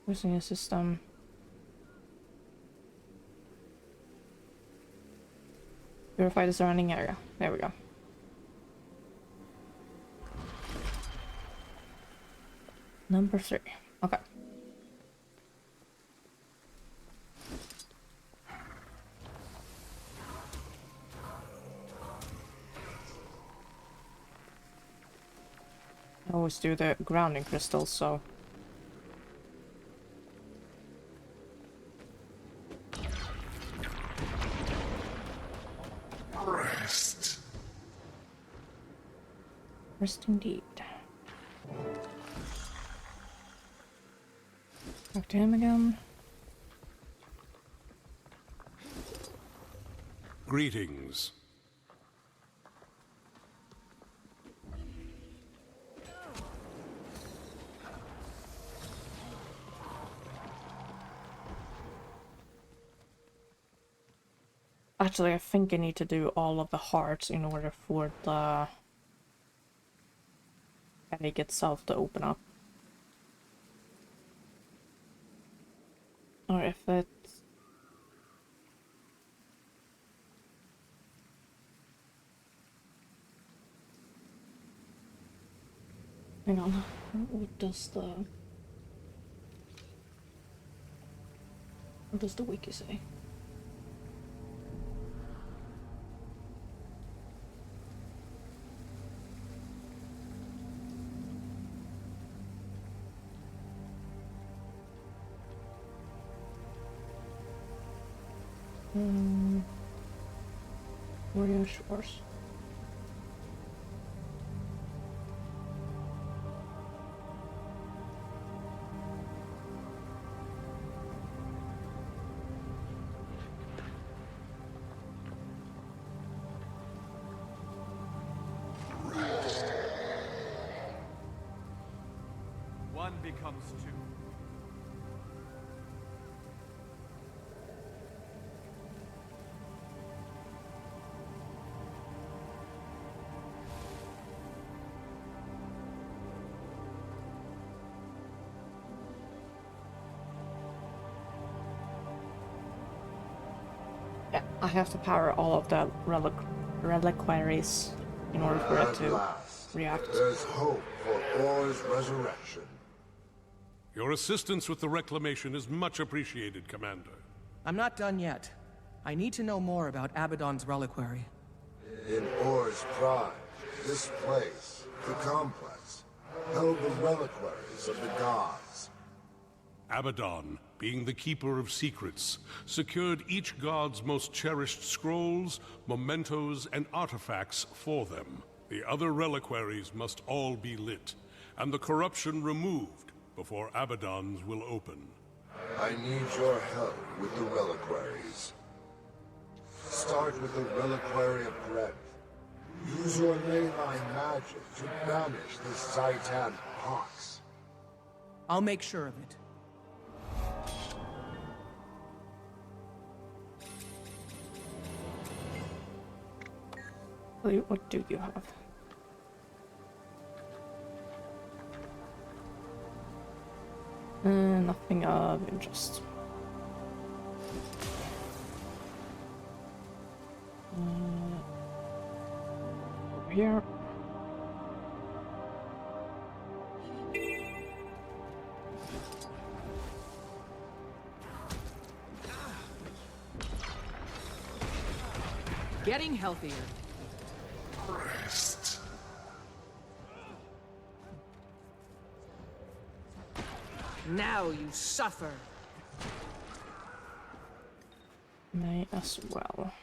Using a system. Purify the surrounding area. There we go. Number 3. Okay. I always do the grounding crystals, so... Rest. Rest indeed. Talk to him again. Greetings. Actually, I think I need to do all of the hearts in order for the attic itself to open up. Or if it's... Hang on, what does the wiki say? Warrior Shores. One becomes two. Yeah, I have to power all of the reliquaries in order for it to react. There's hope for Or's resurrection. Your assistance with the reclamation is much appreciated, Commander. I'm not done yet. I need to know more about Abaddon's reliquary. In Or's prime, this place, the complex, held the reliquaries of the gods. Abaddon, being the keeper of secrets, secured each god's most cherished scrolls, mementos, and artifacts for them. The other reliquaries must all be lit, and the corruption removed before Abaddon's will open. I need your help with the reliquaries. Start with the Reliquary of Breadth. Use your leyline magic to banish the Zhaitan pox. I'll make sure of it. What do you have? Nothing of interest. Over here. Getting healthier. Rest. Now you suffer. May as well.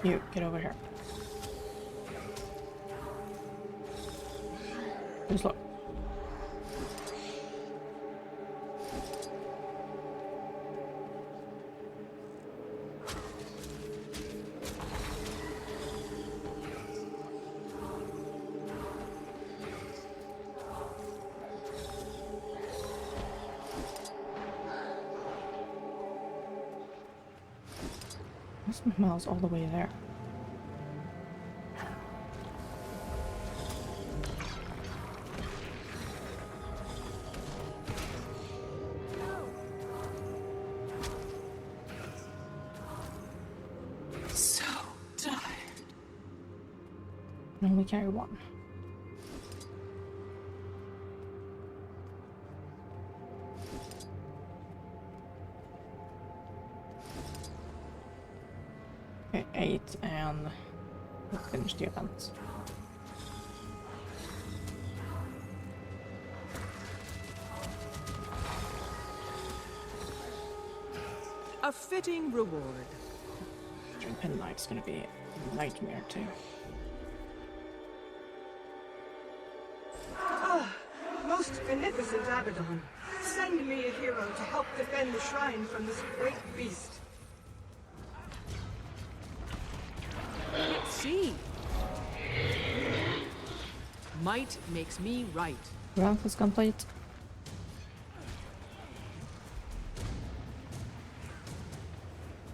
You, get over here. Just look. This smells all the way there. So tired. I only carry one. Okay, 8 and we'll finish the event. A fitting reward. Pen Knight's gonna be a nightmare too. Ah, most beneficent Abaddon, send me a hero to help defend the shrine from this great beast. Let's see. Might makes me right. Ramp is complete.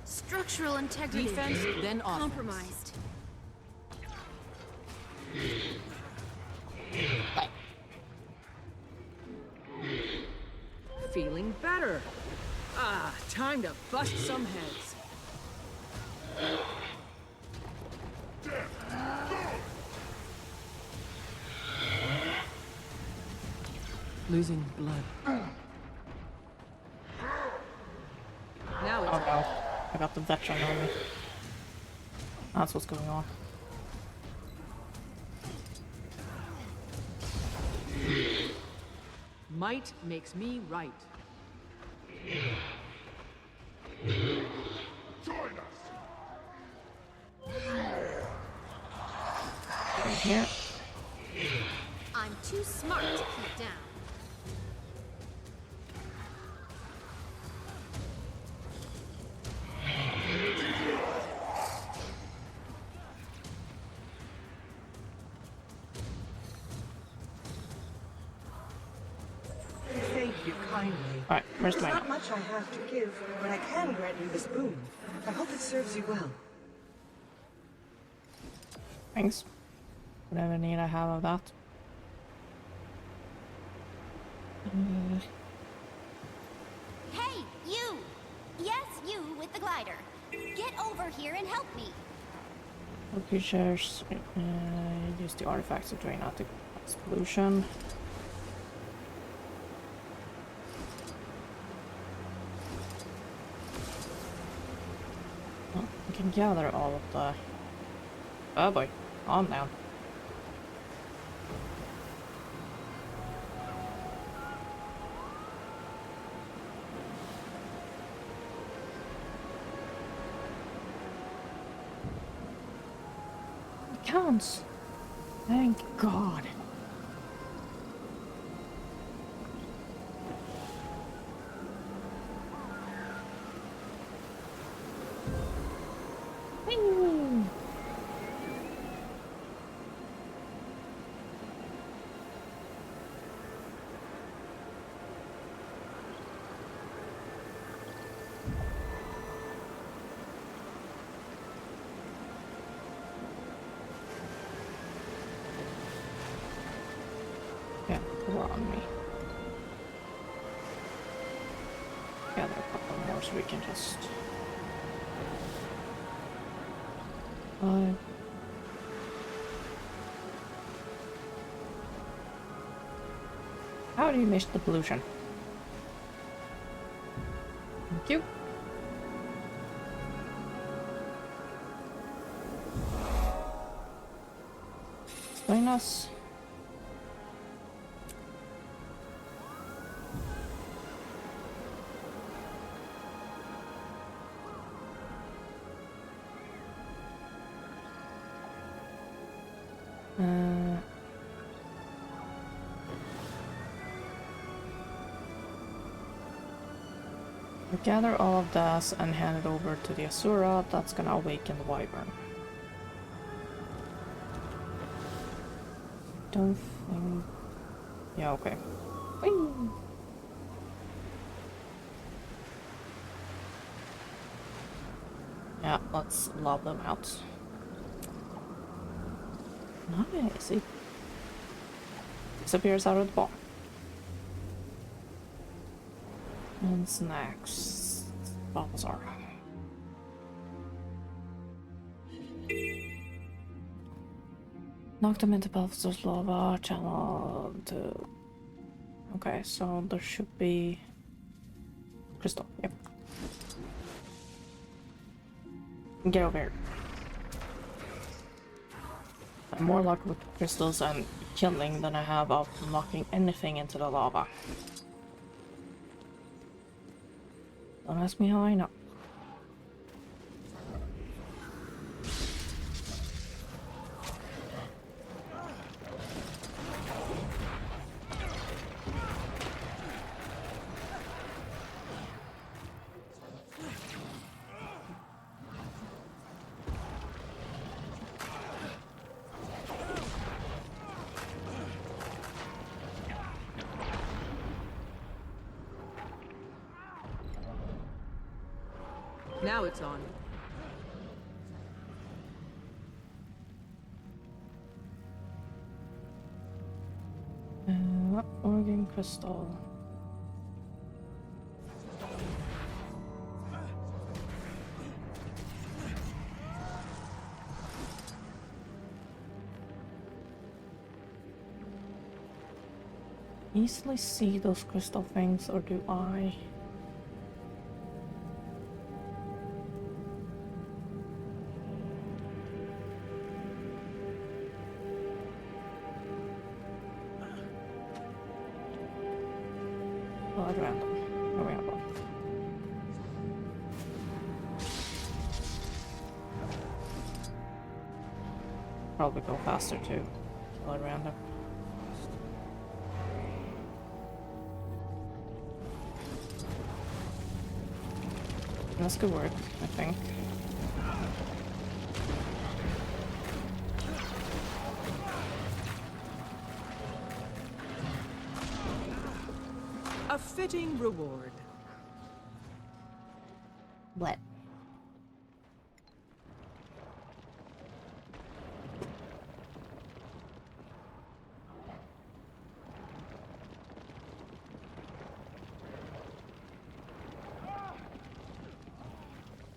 Structural integrity. Defense, then offense. Compromised. Feeling better. Ah, time to bust some heads. Losing blood. Now it's Oh no, I got the veteran on me. That's what's going on. might makes me right. Here. I'm too smart to keep down. Thank you kindly. Alright, where's There's mine? not much I have to give, but I can grant you this boon. I hope it serves you well. Thanks. Whatever need I have of that. Hey, you! Yes, you with the glider. Get over here and help me. All creatures use the artifacts to drain out the pollution. Well, we can gather all of the... Oh boy, calm down. It counts. Thank God. Whee! Yeah, we're on me. Gather a couple more so we can just... How do you miss the pollution? Thank you. Explain us. We gather all of this and hand it over to the Asura. That's gonna awaken the Wyvern. Don't think... Yeah, okay. Whee! Yeah, let's lob them out. Nice. It disappears out of the bar. And snacks. Balthazar. Knock them into Balthazar's lava channel to... Okay, so there should be... Crystal, yep. Get over here. I'm more luck with crystals and killing than I have of knocking anything into the lava. Don't ask me how I know. Now it's on. Organ crystal. Easily see those crystal things, or do I? At random. There we go. Probably go faster too. At random. That's good work, I think. A fitting reward. What?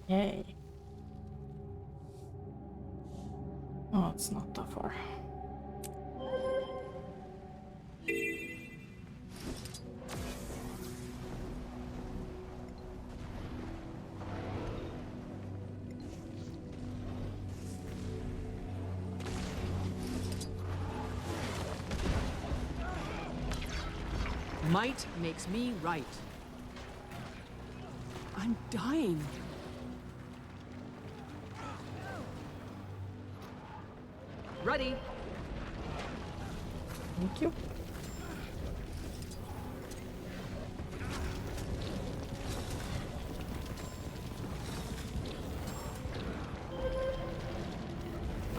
Yay. Oh, it's not that far. Might makes me right. I'm dying. Ready. Thank you.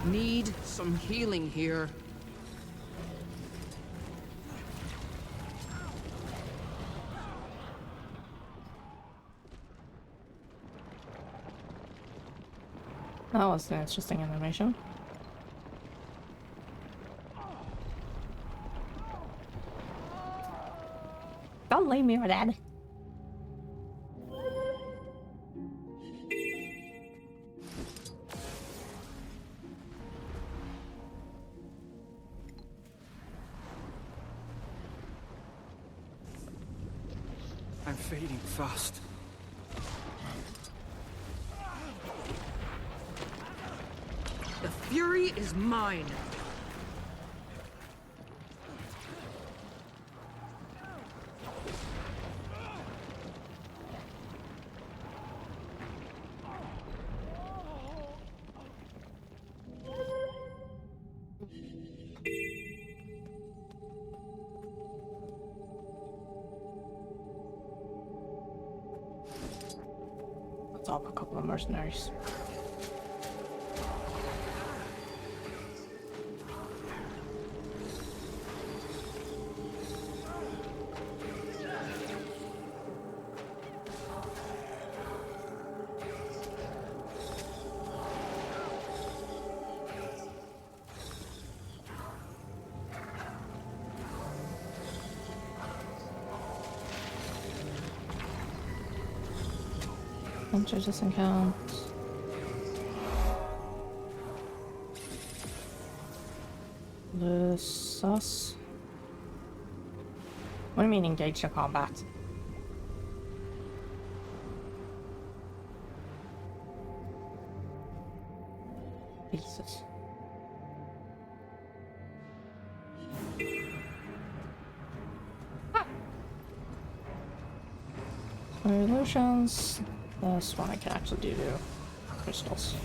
Need some healing here. That was an interesting animation. Don't leave me, Dad. fading fast. The fury is mine. Let's up a couple of mercenaries. Hunter doesn't count. The sus. What do you mean engage in combat? Jesus. Illusions. This one I can actually do crystals.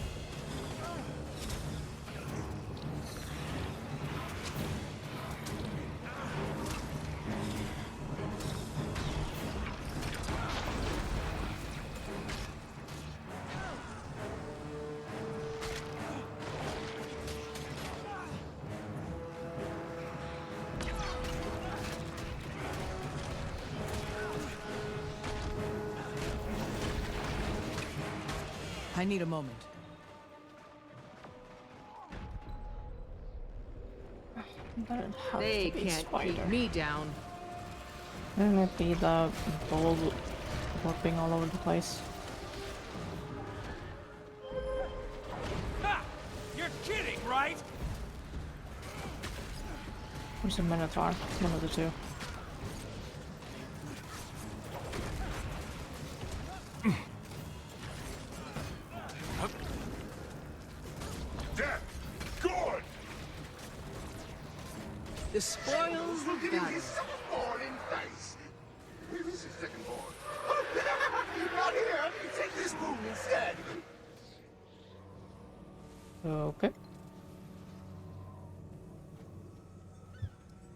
I need a moment. They can't keep me down. Wouldn't it be the bull warping all over the place? Ha! You're kidding, right? Where's the Minotaur? One of the two. The spoils of battle. Where is his second born? Not here! Take this boon instead! Okay.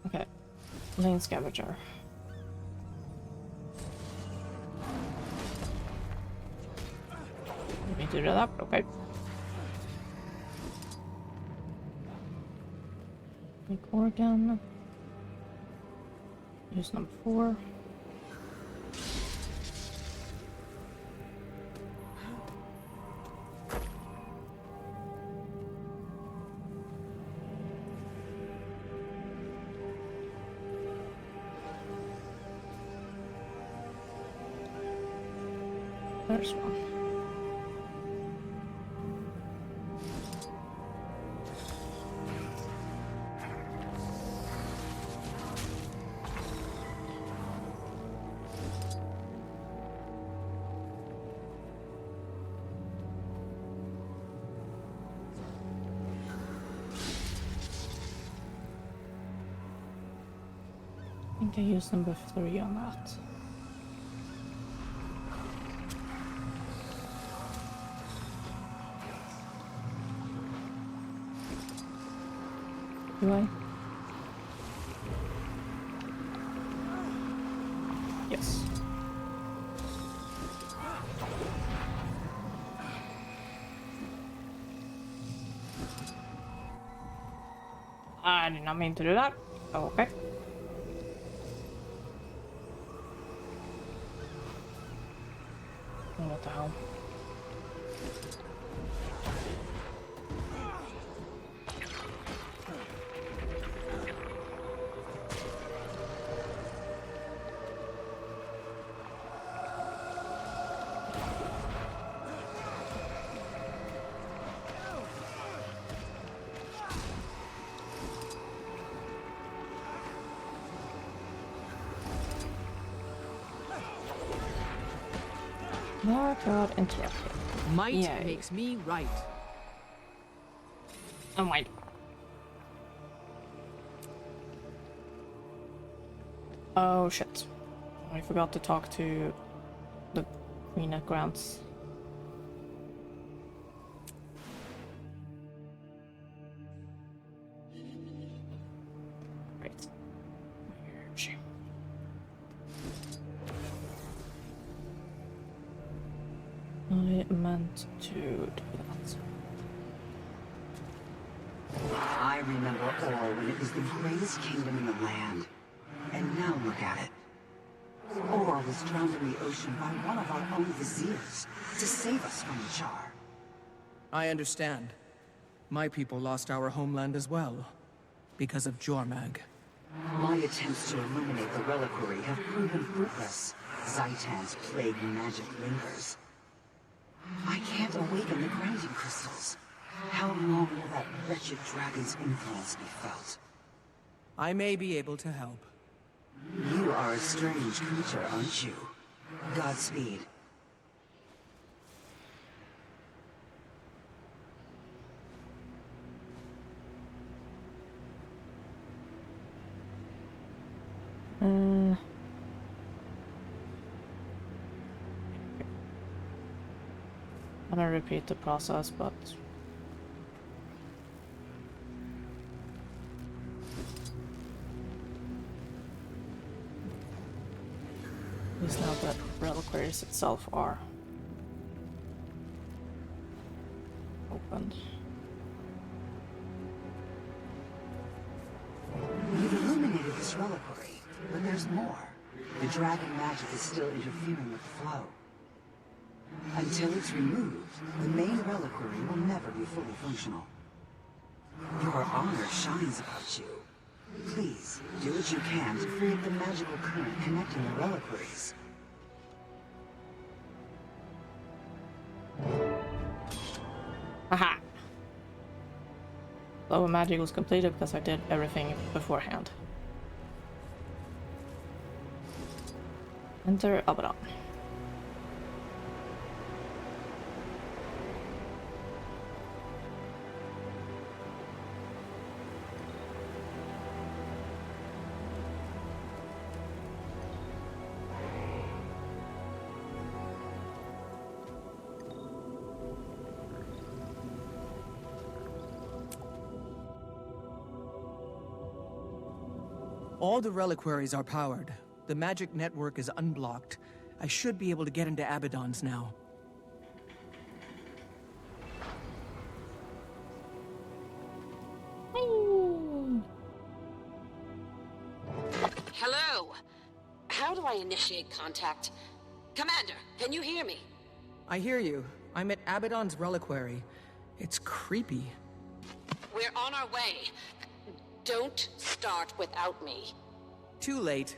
Okay. Lane Scavenger. Let me do that. Okay. Make organ. Use number 4. There's one. I think I used number 3 on that. Do I? Yes. I did not mean to do that. Okay. What the hell? Oh god, interrupted. Might Yay. makes me right. Oh my. Oh shit. I forgot to talk to the Queen at Grants. Right. Where is she? I meant to do that. I remember all when it was the greatest kingdom in the land. And now look at it. Or was drowned in the ocean by one of our own viziers to save us from the Jar. I understand. My people lost our homeland as well, because of Jormag. My attempts to illuminate the reliquary have proven fruitless. Zaitan's plague magic lingers. I can't awaken the grounding crystals. How long will that wretched dragon's influence be felt? I may be able to help. You are a strange creature, aren't you? Godspeed. I'm gonna repeat the process, but at least now that reliquaries itself are opened. You've illuminated this reliquary, but there's more. The dragon magic is still interfering with the flow. Until it's removed, the main reliquary will never be fully functional. Your honor shines about you. Please, do what you can to free up the magical current connecting the reliquaries. Aha! Flow of magic was completed because I did everything beforehand. Enter Abaddon. All the reliquaries are powered. The magic network is unblocked. I should be able to get into Abaddon's now. Hello? How do I initiate contact? Commander, can you hear me? I hear you. I'm at Abaddon's reliquary. It's creepy. We're on our way. Don't start without me. Too late.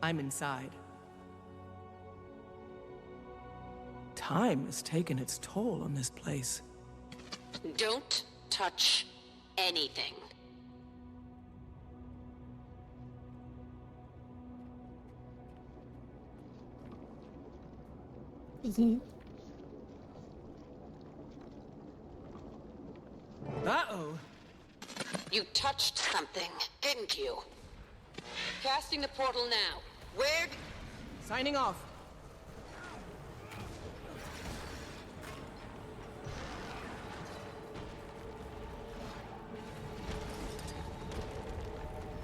I'm inside. Time has taken its toll on this place. Don't touch anything. Uh-oh. You touched something, didn't you? Casting the portal now. Where? Signing off.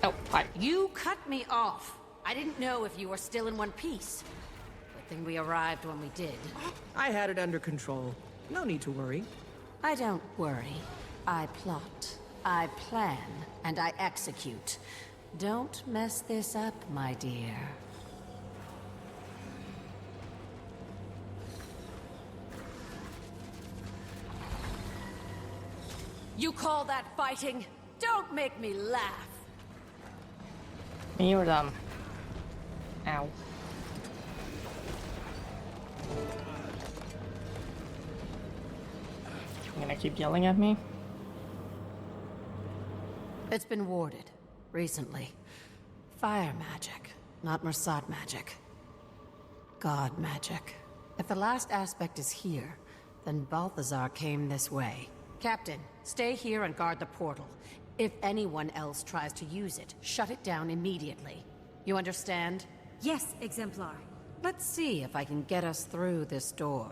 Oh, hi. You cut me off. I didn't know if you were still in one piece. Good thing we arrived when we did. I had it under control. No need to worry. I don't worry. I plot. I plan. And I execute. Don't mess this up, my dear. You call that fighting? Don't make me laugh. Me or them? Ow. You gonna keep yelling at me? It's been warded. Recently. Fire magic, not Mersat magic. God magic. If the last aspect is here, then Balthazar came this way. Captain, stay here and guard the portal. If anyone else tries to use it, shut it down immediately. You understand? Yes, Exemplar. Let's see if I can get us through this door.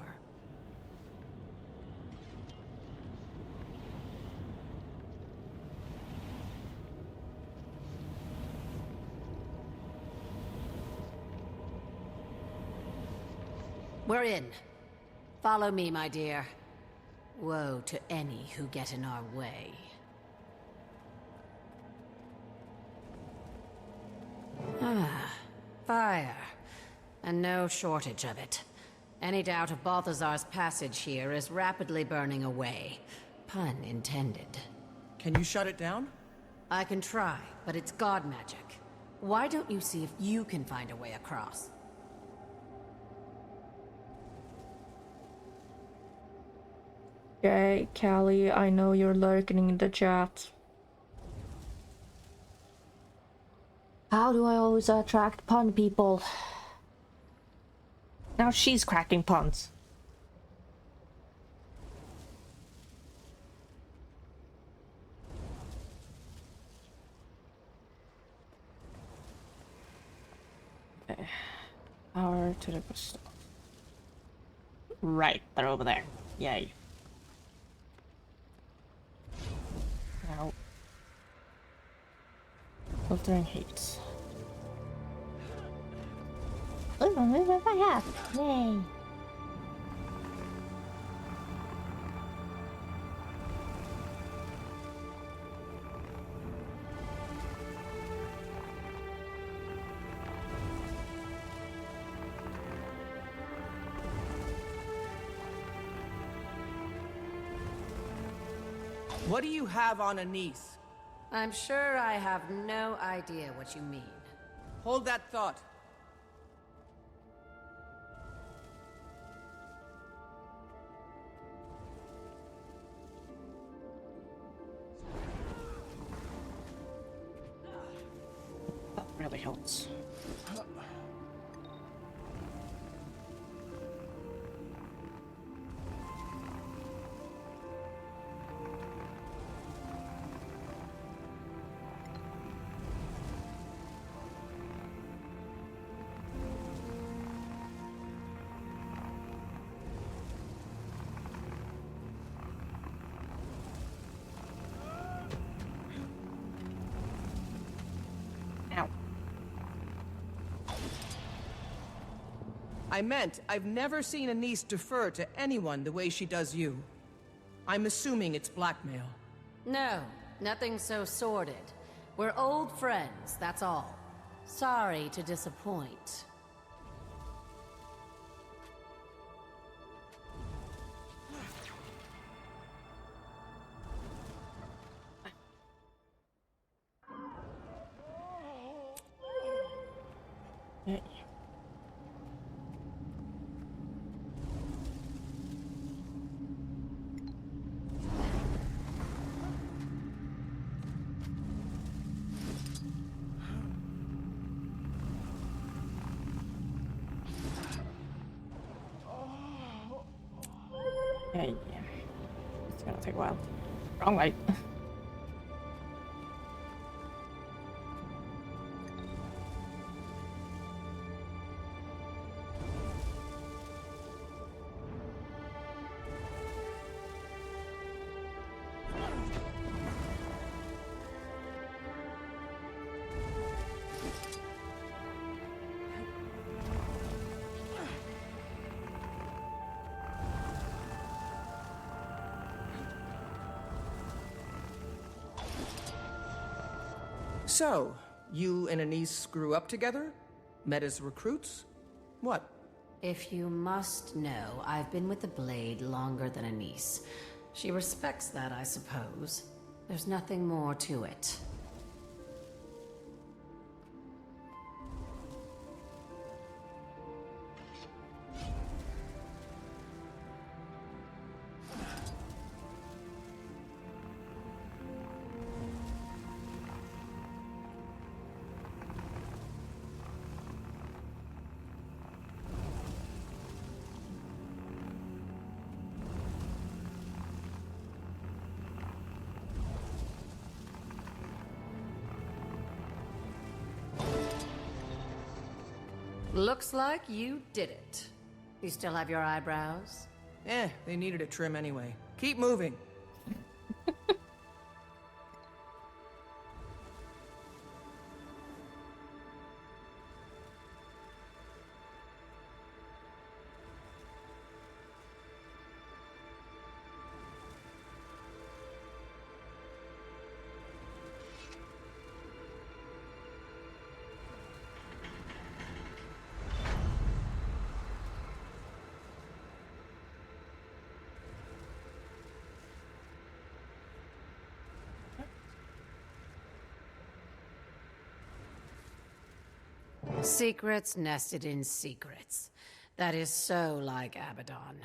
We're in. Follow me, my dear. Woe to any who get in our way. Ah, fire. And no shortage of it. Any doubt of Balthazar's passage here is rapidly burning away. Pun intended. Can you shut it down? I can try, but it's god magic. Why don't you see if you can find a way across? Okay, Callie, I know you're lurking in the chat. How do I always attract pun people? Now she's cracking puns. Okay. Power to the crystal. Right, they're over there. Yay. Now, filtering heat. Ooh, I'm moving back up. Yay. What do you have on Anise? I'm sure I have no idea what you mean. Hold that thought. That really helps. I meant, I've never seen Anise defer to anyone the way she does you. I'm assuming it's blackmail. No, nothing so sordid. We're old friends, that's all. Sorry to disappoint. Hey. Yeah. It's gonna take a while. Wrong way. So, you and Anise grew up together? Met as recruits? What? If you must know, I've been with the Blade longer than Anise. She respects that, I suppose. There's nothing more to it. Looks like you did it. You still have your eyebrows? They needed a trim anyway. Keep moving. Secrets nested in secrets. That is so like Abaddon.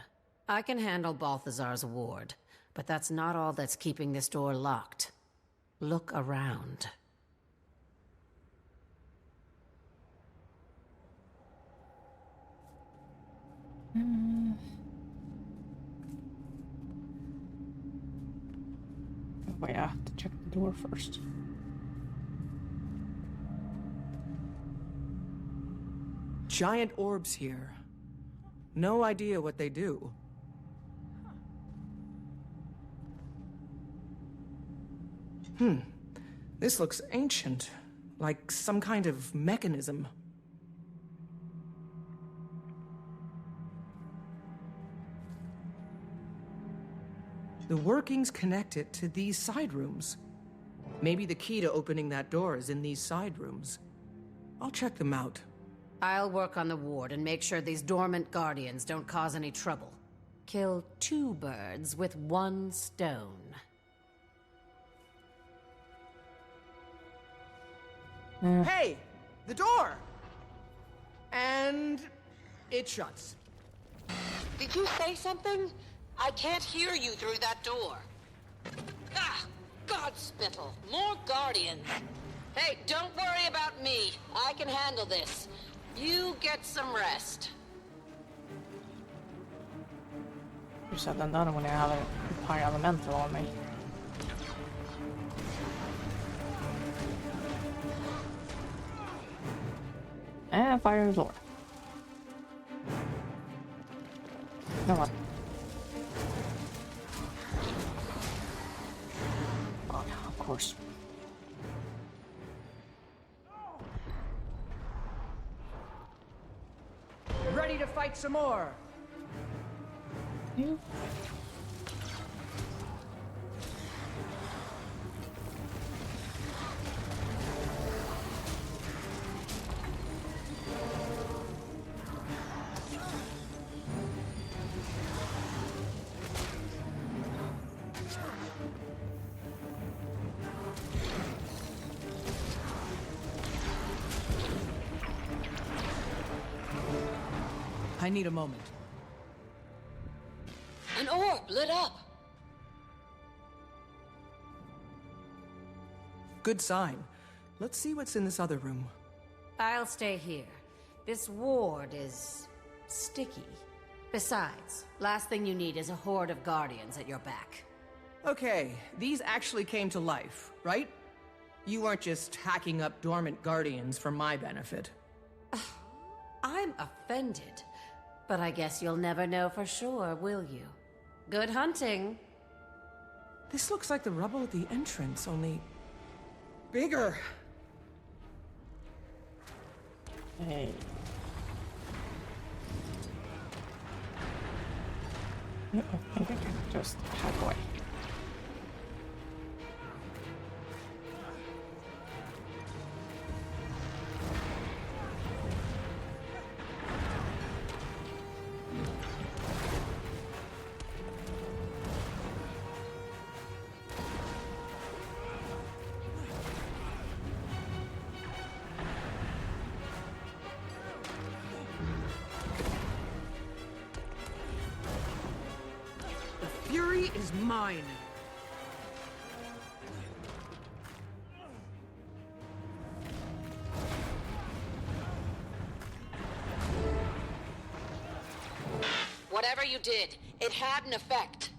I can handle Balthazar's ward, but that's not all that's keeping this door locked. Look around. Wait, I have to check the door first. Giant orbs here. No idea what they do. This looks ancient. Like some kind of mechanism. The workings connect it to these side rooms. Maybe the key to opening that door is in these side rooms. I'll check them out. I'll work on the ward and make sure these dormant guardians don't cause any trouble. Kill 2 birds with 1 stone. Hey! The door! And it shuts. Did you say something? I can't hear you through that door. Ah! Godspittle! More guardians! Hey, don't worry about me. I can handle this. You get some rest. You said den döden när jag hade ett par element av mig. And fire the door. No what? Oh yeah, of course. Ready to fight some more? You? I need a moment. An orb lit up. Good sign. Let's see what's in this other room. I'll stay here. This ward is sticky. Besides, last thing you need is a horde of guardians at your back. Okay, these actually came to life, right? You weren't just hacking up dormant guardians for my benefit. I'm offended. But I guess you'll never know for sure, will you? Good hunting. This looks like the rubble at the entrance, only bigger. Hey. No, I think I can just hack away. Fury is mine. Whatever you did, it had an effect.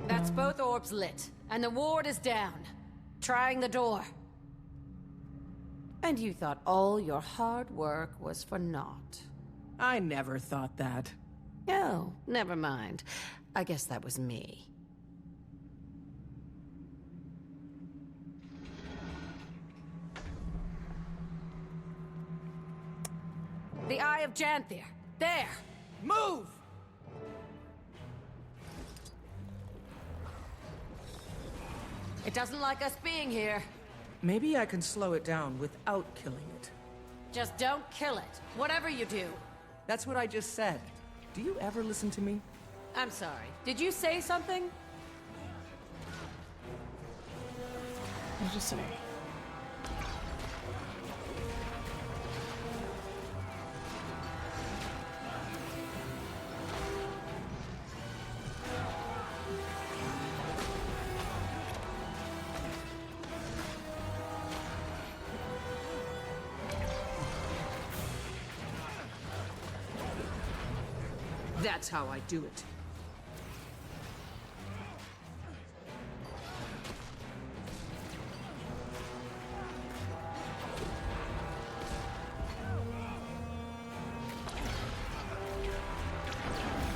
That's both orbs lit, and the ward is down. Trying the door. And you thought all your hard work was for naught. I never thought that. Oh, never mind. I guess that was me. The Eye of Janthir. There! Move! It doesn't like us being here. Maybe I can slow it down without killing it. Just don't kill it, whatever you do. That's what I just said. Do you ever listen to me? I'm sorry. Did you say something? What did you say? That's how I do it.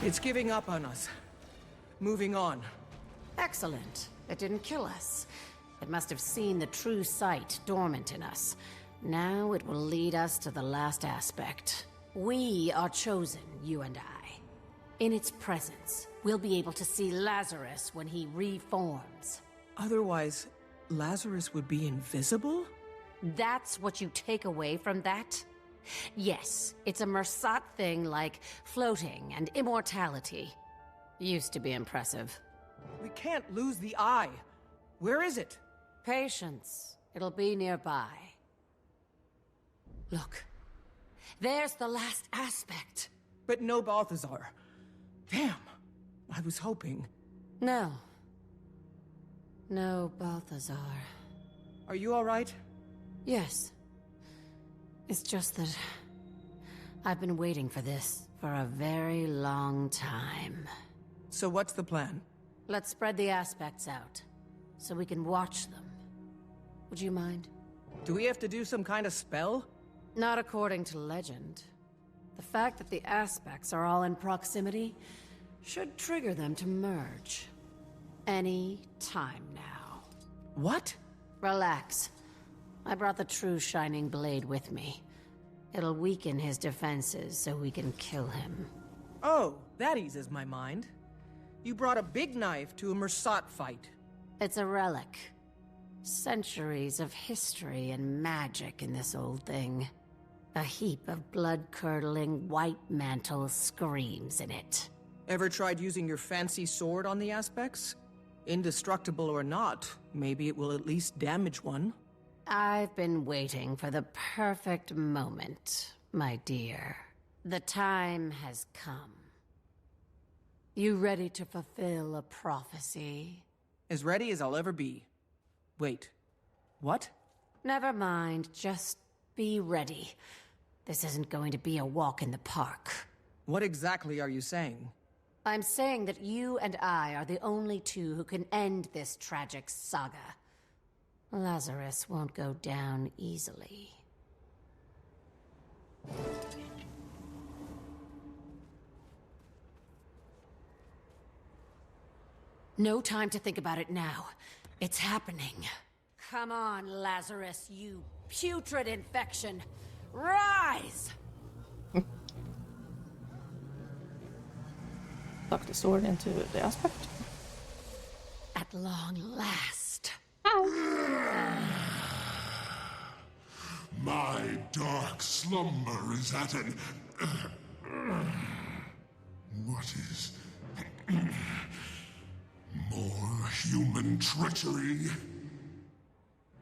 It's giving up on us. Moving on. Excellent. It didn't kill us. It must have seen the true sight dormant in us. Now it will lead us to the last aspect. We are chosen, you and I. In its presence, we'll be able to see Lazarus when he reforms. Otherwise, Lazarus would be invisible? That's what you take away from that? Yes, it's a Mersat thing like floating and immortality. Used to be impressive. We can't lose the eye. Where is it? Patience. It'll be nearby. Look. There's the last aspect. But no Balthazar. Damn. I was hoping. No. No Balthazar. Are you all right? Yes. It's just that I've been waiting for this for a very long time. So what's the plan? Let's spread the aspects out, so we can watch them. Would you mind? Do we have to do some kind of spell? Not according to legend. The fact that the aspects are all in proximity should trigger them to merge. Any time now. What? Relax. I brought the true Shining Blade with me. It'll weaken his defenses so we can kill him. Oh, that eases my mind. You brought a big knife to a Mersat fight. It's a relic. Centuries of history and magic in this old thing. A heap of blood-curdling white mantle screams in it. Ever tried using your fancy sword on the aspects? Indestructible or not, maybe it will at least damage one. I've been waiting for the perfect moment, my dear. The time has come. You ready to fulfill a prophecy? As ready as I'll ever be. Wait, what? Never mind, just be ready. This isn't going to be a walk in the park. What exactly are you saying? I'm saying that you and I are the only two who can end this tragic saga. Lazarus won't go down easily. No time to think about it now. It's happening. Come on, Lazarus, you putrid infection. Rise! Tuck the sword into the aspect. At long last. My dark slumber is at an... What is... more human treachery?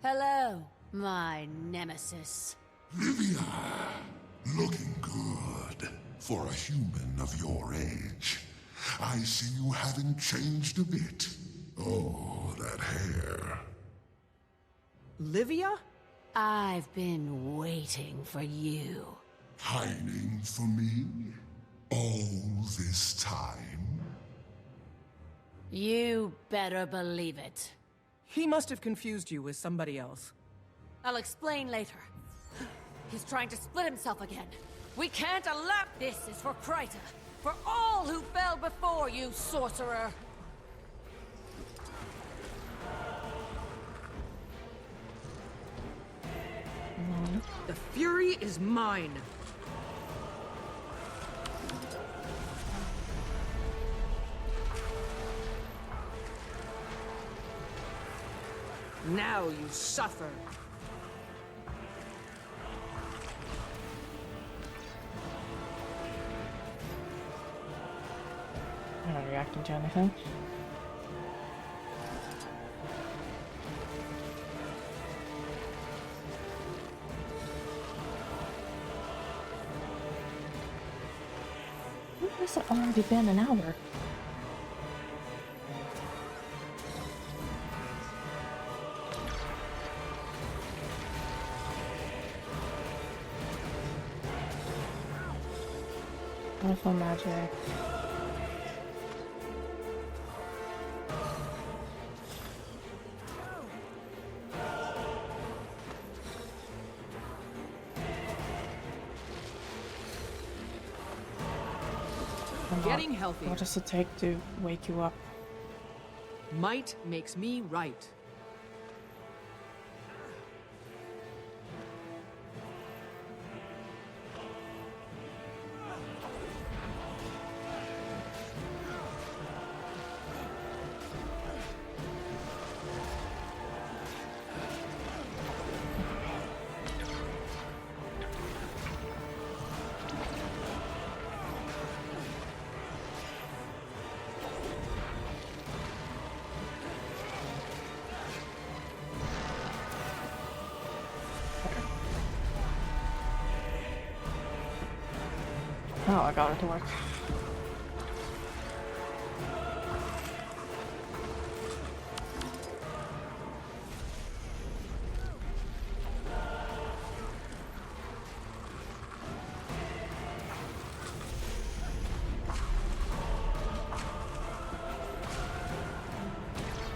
Hello, my nemesis. Livia, looking good for a human of your age. I see you haven't changed a bit. Oh, that hair. Livia? I've been waiting for you. Pining for me? All this time? You better believe it. He must have confused you with somebody else. I'll explain later. He's trying to split himself again. We can't allow— This is for Kryta. For all who fell before you, sorcerer! The fury is mine. Now you suffer. I'm not reacting to anything. Has it already been an hour? Wonderful magic. Getting healthy. What does it take to wake you up? Might makes me right. Oh, I got it to work.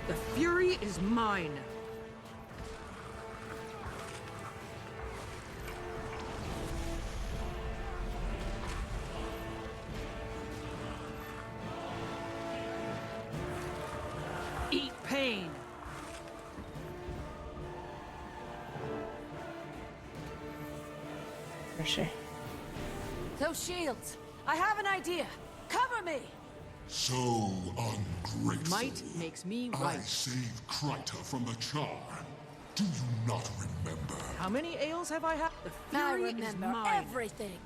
The fury is mine. Eat pain. Where is she? Those shields! I have an idea! Cover me! So ungrateful. Might makes me right. I saved Kryta from the Char. Do you not remember? How many ales have I had? The I fury is remember mine. everything!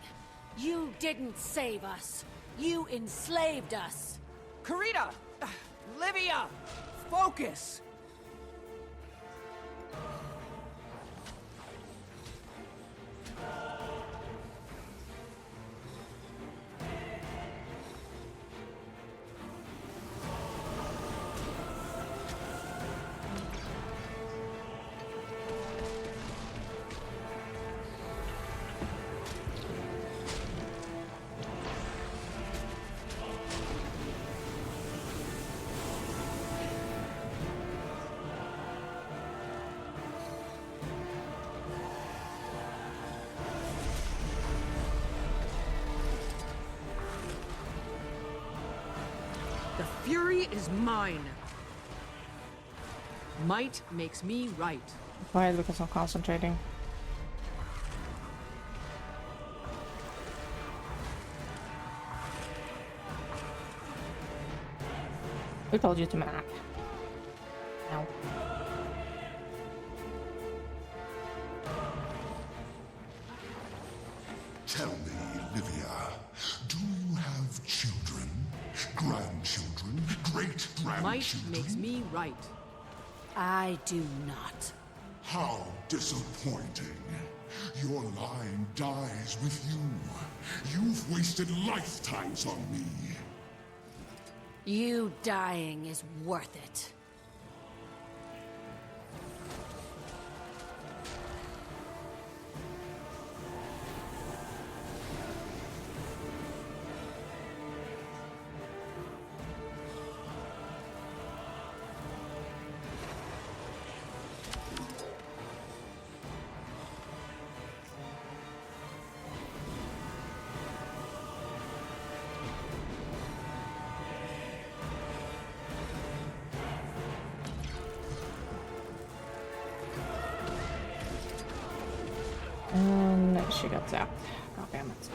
You didn't save us! You enslaved us! Karita! Livia! Focus! The fury is mine. Might makes me right. Quiet because I'm concentrating. Who told you to map? No. Tell me, Livia, do you have children? Grandchildren? Great-grandchildren? Might makes me right. I do not. How disappointing. Your line dies with you. You've wasted lifetimes on me. You dying is worth it. she got zapped. God damn it.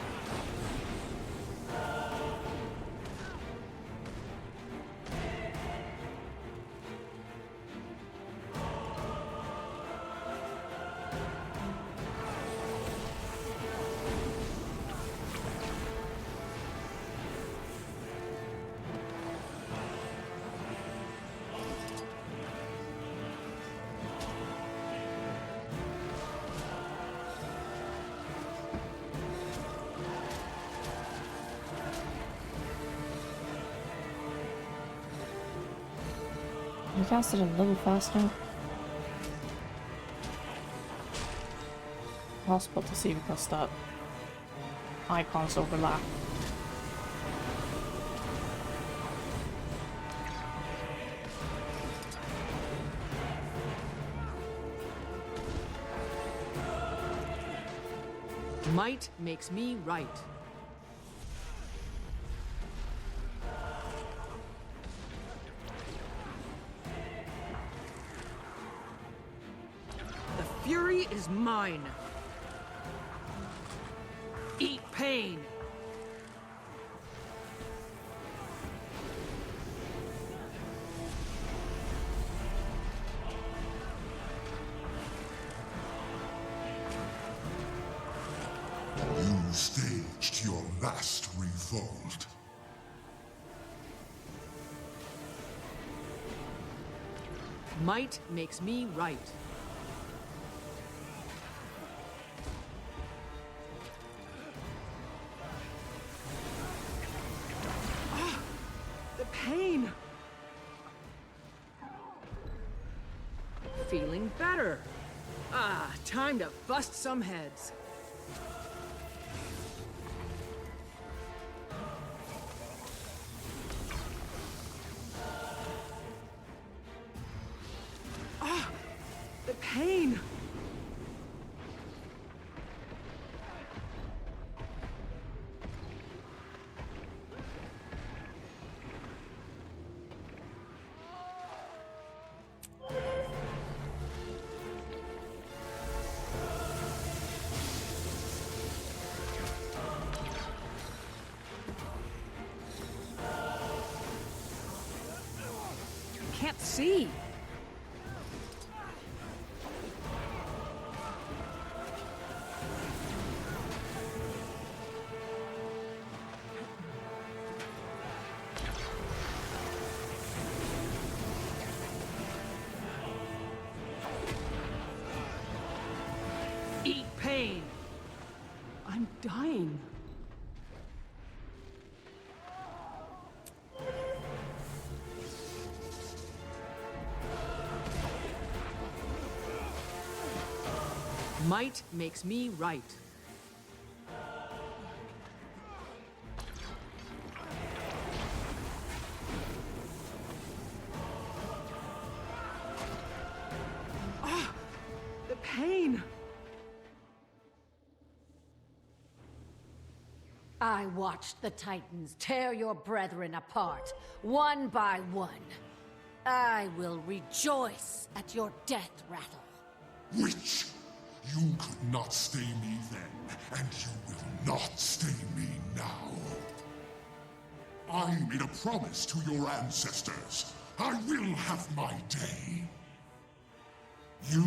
You cast it a little faster. Possible to see because that icons overlap. Might makes me right. The fury is mine. Eat pain. You staged your last revolt. Might makes me right. Ah, the pain. Feeling better. Ah, time to bust some heads. Pain! Can't see! Eat pain. I'm dying. Might makes me right. Ah, the pain. I watched the Titans tear your brethren apart, one by one. I will rejoice at your death rattle. Witch! You could not stay me then, and you will not stay me now. I made a promise to your ancestors. I will have my day. You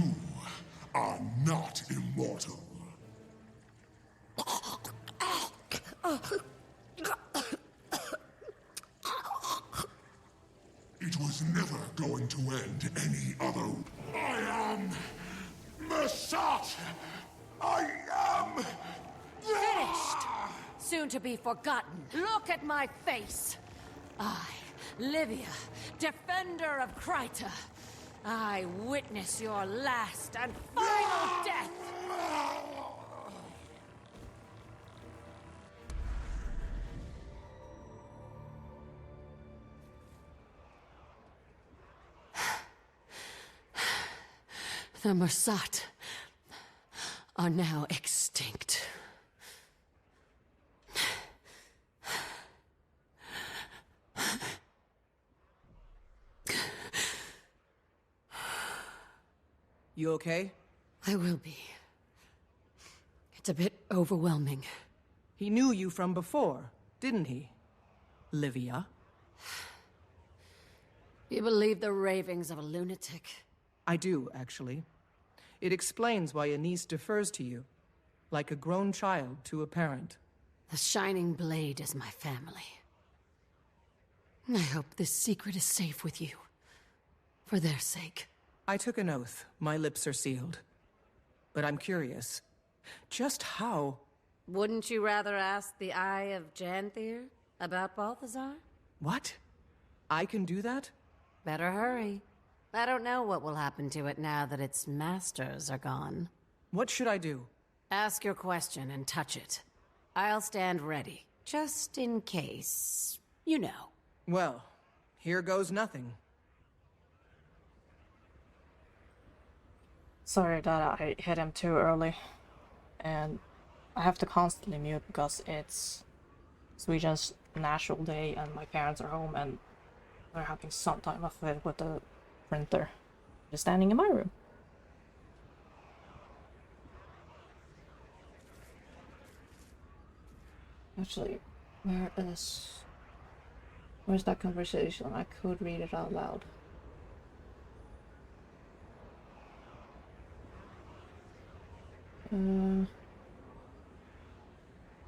are not immortal. It was never going to end any other. I am Mashat! I am Finished! Soon to be forgotten. Look at my face. I, Livia, defender of Kryta. I witness your last and final death. The Mashat are now extinct. You okay? I will be. That's a bit overwhelming. He knew you from before, didn't he? Livia? You believe the ravings of a lunatic? I do, actually. It explains why Anise defers to you, like a grown child to a parent. The Shining Blade is my family. I hope this secret is safe with you. For their sake. I took an oath. My lips are sealed. But I'm curious. Just how... Wouldn't you rather ask the Eye of Janthier about Balthazar? What? I can do that? Better hurry. I don't know what will happen to it now that its masters are gone. What should I do? Ask your question and touch it. I'll stand ready, just in case. You know. Well, here goes nothing. Sorry that I hit him too early. And I have to constantly mute because it's Sweden's National Day and my parents are home and they're having some time of it with the printer. Just standing in my room. Actually, where's that conversation? I could read it out loud.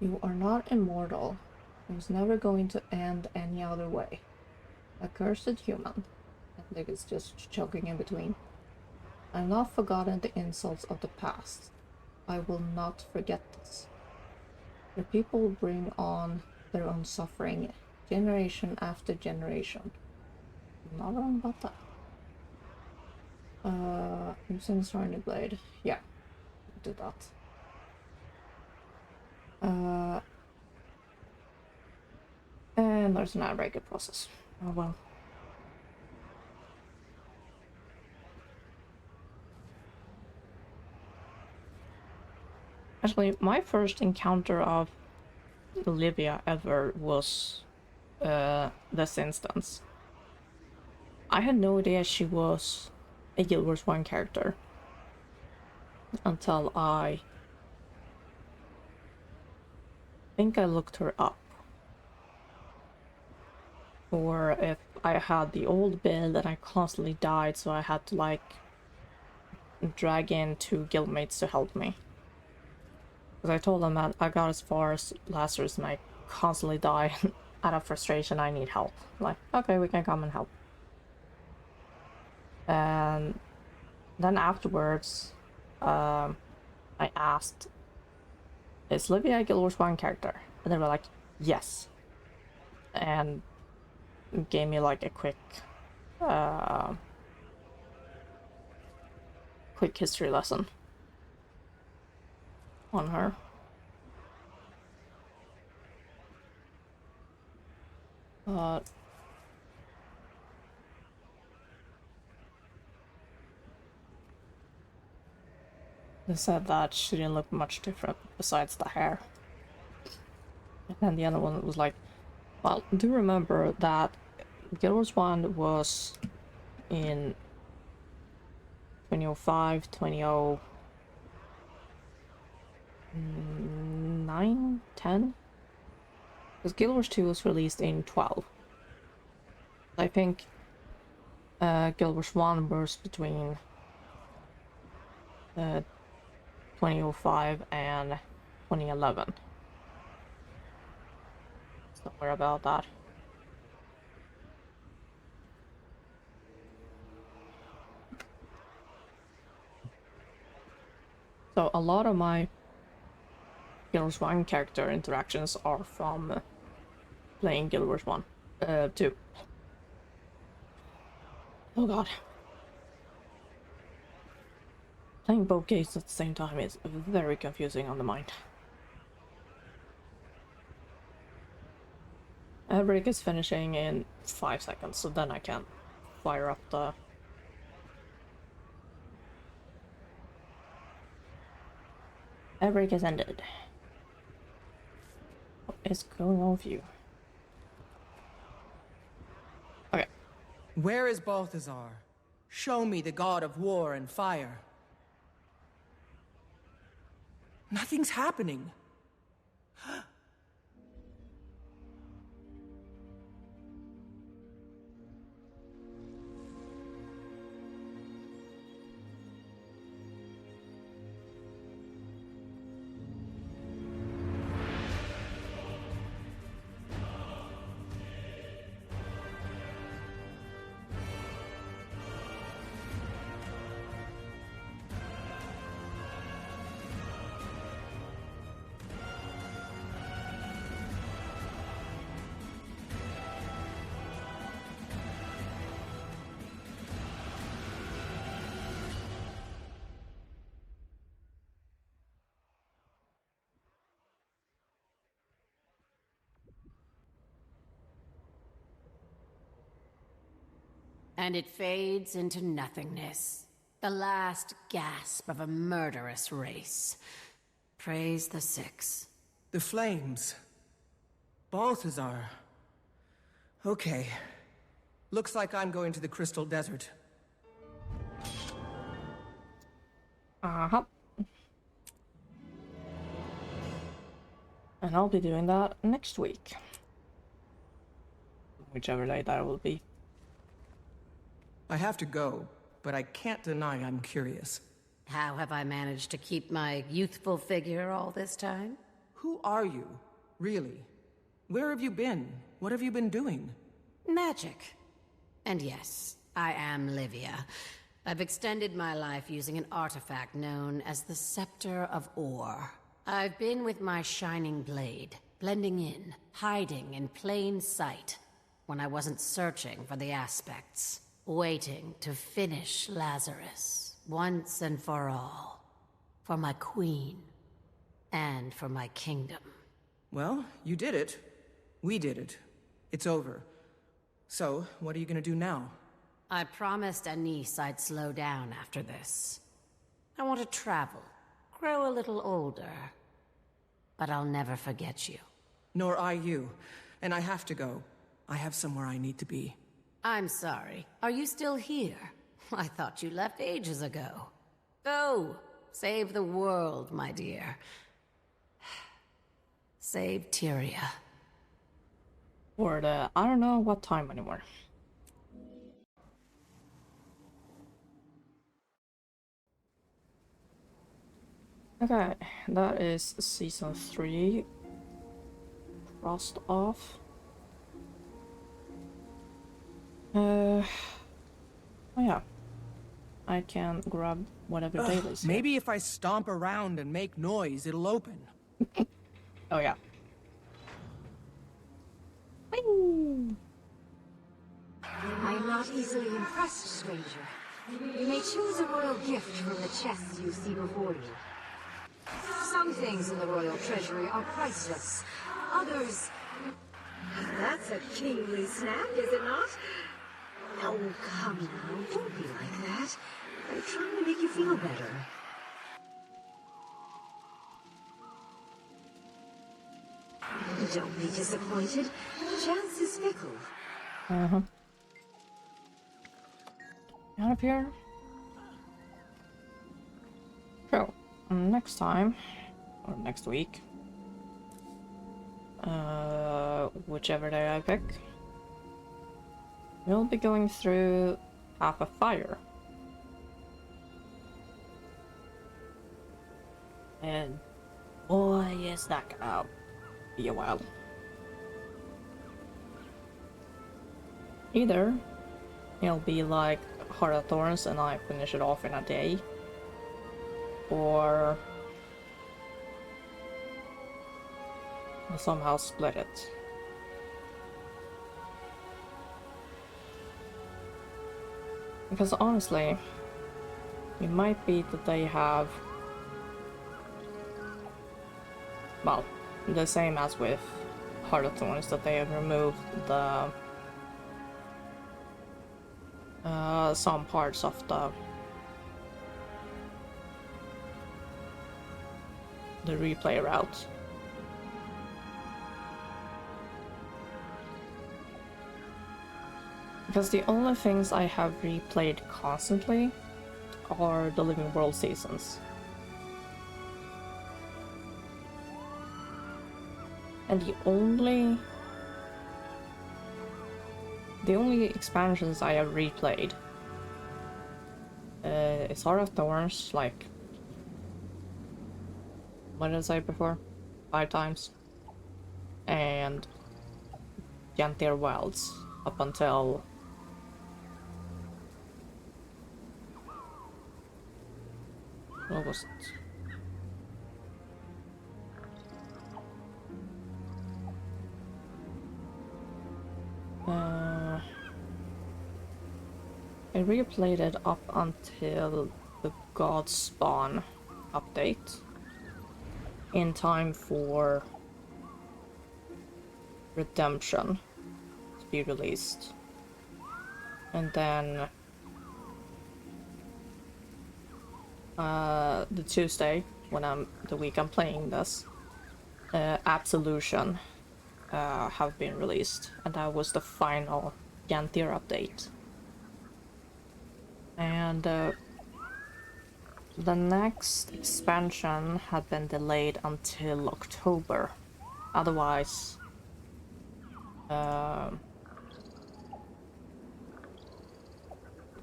You are not immortal. It was never going to end any other way. Accursed human. I think it's just choking in between. I've not forgotten the insults of the past. I will not forget this. The people bring on their own suffering, generation after generation. I'm not wrong about that. Using Shining Blade. Yeah, do that. And there's an outbreaker process. Oh well. Actually, my first encounter of Livia ever was this instance. I had no idea she was a Guild Wars 1 character until I think I looked her up. Or if I had the old build and I constantly died, so I had to like drag in 2 guildmates to help me. Because I told them that I got as far as Lazarus and I constantly die. Out of frustration, I need help. Like, okay, we can come and help. And then afterwards, I asked, is Livia a Guild Wars 1 character? And they were like, yes. And gave me like a quick history lesson on her. They said that she didn't look much different besides the hair. And then the other one was like, well, do remember that Guild Wars 1 was in 2005, 2009, 10? Because Guild Wars 2 was released in 12. I think Guild Wars 1 was between 2005 and 2011. Somewhere about that. So a lot of my Guild Wars 1 character interactions are from playing Guild Wars 1, 2. Oh god. Playing both games at the same time is very confusing on the mind. Outbreak is finishing in 5 seconds, so then I can fire up the... Outbreak has ended. What is going on with you? Okay. Where is Balthazar? Show me the god of war and fire. Nothing's happening. And it fades into nothingness. The last gasp of a murderous race. Praise the Six. The flames. Balthazar. Okay. Looks like I'm going to the Crystal Desert. Uh-huh. And I'll be doing that next week. Whichever day that will be. I have to go, but I can't deny I'm curious. How have I managed to keep my youthful figure all this time? Who are you, really? Where have you been? What have you been doing? Magic. And yes, I am Livia. I've extended my life using an artifact known as the Scepter of Ore. I've been with my shining blade, blending in, hiding in plain sight, when I wasn't searching for the aspects. Waiting to finish Lazarus, once and for all. For my queen. And for my kingdom. Well, you did it. We did it. It's over. So, what are you gonna do now? I promised Anise I'd slow down after this. I want to travel, grow a little older. But I'll never forget you. Nor I you. And I have to go. I have somewhere I need to be. I'm sorry. Are you still here? I thought you left ages ago. Go! Save the world, my dear. Save Tyria. Or the... I don't know what time anymore. Okay, that is Season 3. Crossed off. Oh yeah. I can grab whatever dailies. Maybe if I stomp around and make noise, it'll open. Oh yeah. Whee! I am not easily impressed, stranger. You may choose a royal gift from the chests you see before you. Some things in the royal treasury are priceless. Others... That's a kingly snack, is it not? Oh, come now, don't be like that. I'm trying to make you feel better. Don't be disappointed. Chance is fickle. Uh-huh. Out of here. So, next time, or next week, whichever day I pick, we'll be going through Path of Fire. And boy, is that gonna be a while. Either it'll be like Heart of Thorns and I finish it off in a day, or I'll somehow split it. Because honestly, it might be that they have, well, the same as with Heart of Thorns, that they have removed the some parts of the replay route. Because the only things I have replayed constantly are the Living World seasons. And the only expansions I have replayed is Heart of Thorns, like, what did I say before? 5 times. And Gentir Wilds up until what was it? I replayed it up until the God Spawn update in time for Redemption to be released. And then the Tuesday, when the week I'm playing this, Absolution have been released, and that was the final Gentir update. And the next expansion had been delayed until October. Otherwise, it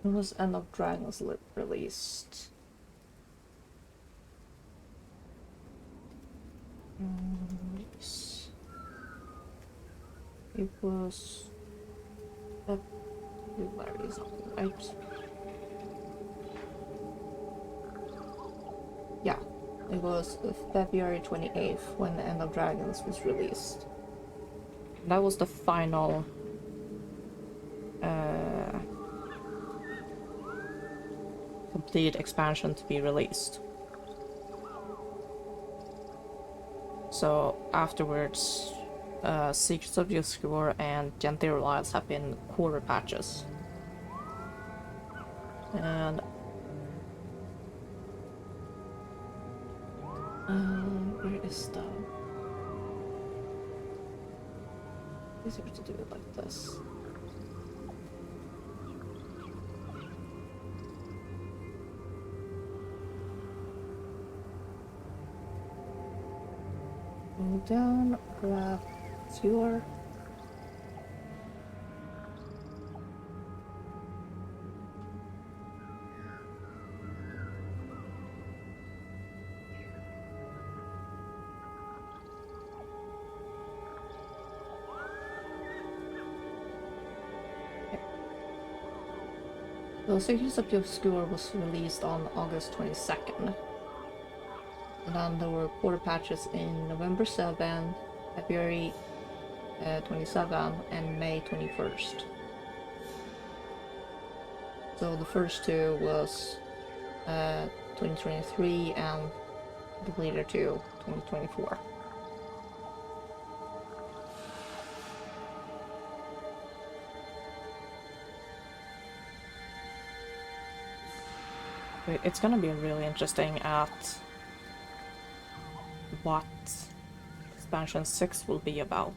was End of Dragons released. Yes. It was February, right? Yeah, it was February 28th when End of Dragons was released. That was the final complete expansion to be released. So afterwards, Secrets of the Obscure and Gentir Wilds have been quarter patches. And where is the... Easier to do it like this. Go down, grab your... So Secrets of the Obscure was released on August 22nd. And then there were quarter patches in November 7, February 27, and May 21st. So the first two was 2023 and the later two, 2024. It's gonna be really interesting at what expansion 6 will be about.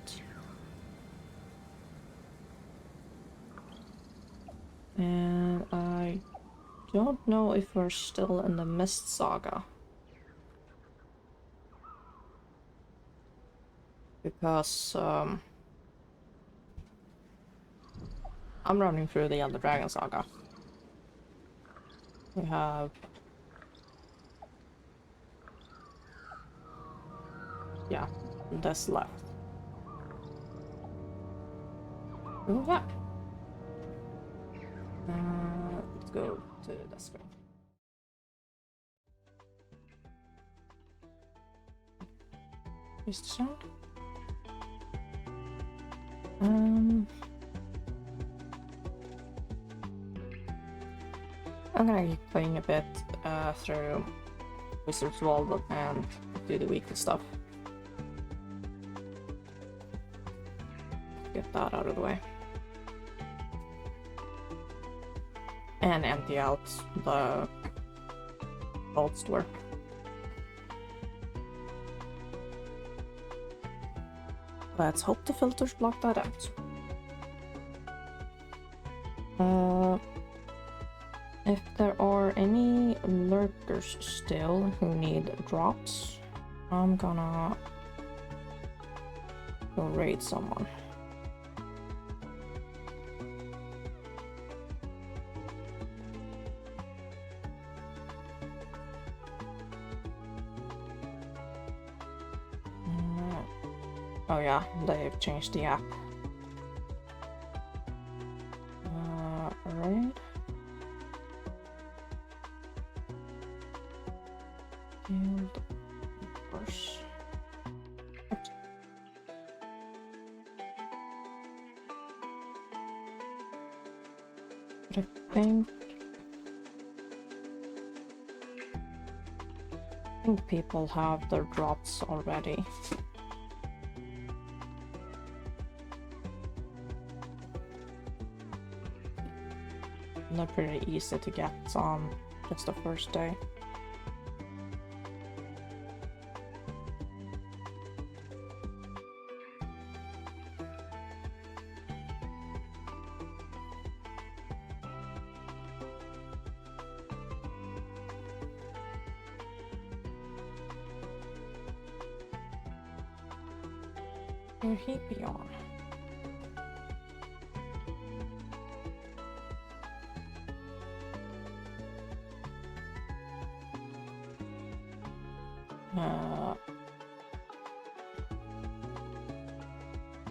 And I don't know if we're still in the Mist Saga. Because I'm running through the Elder Dragon Saga. We have... yeah, this left. Oh, yeah. Let's go to the screen. Here's the sound. I'm gonna keep playing a bit through Wizard's World and do the weekly stuff. Get that out of the way. And empty out the vault store. Let's hope the filters block that out. If there are any lurkers still who need drops, I'm gonna go raid someone. Oh yeah, they've changed the app. Right. Guild Wars. But I think people have their drops already. They're pretty easy to get on just the first day. Where he be on?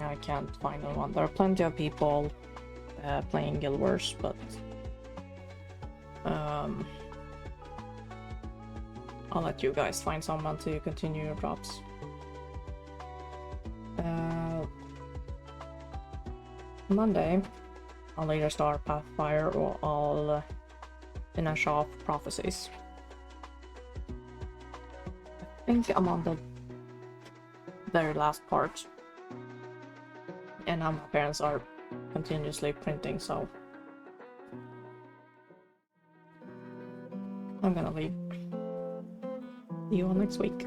I can't find anyone. There are plenty of people playing Guild Wars, but I'll let you guys find someone to continue your drops. Monday, I'll either start Pathfire or I'll finish off Prophecies. I think I'm on the very last part. And now my parents are continuously printing, so I'm gonna leave. See you all next week.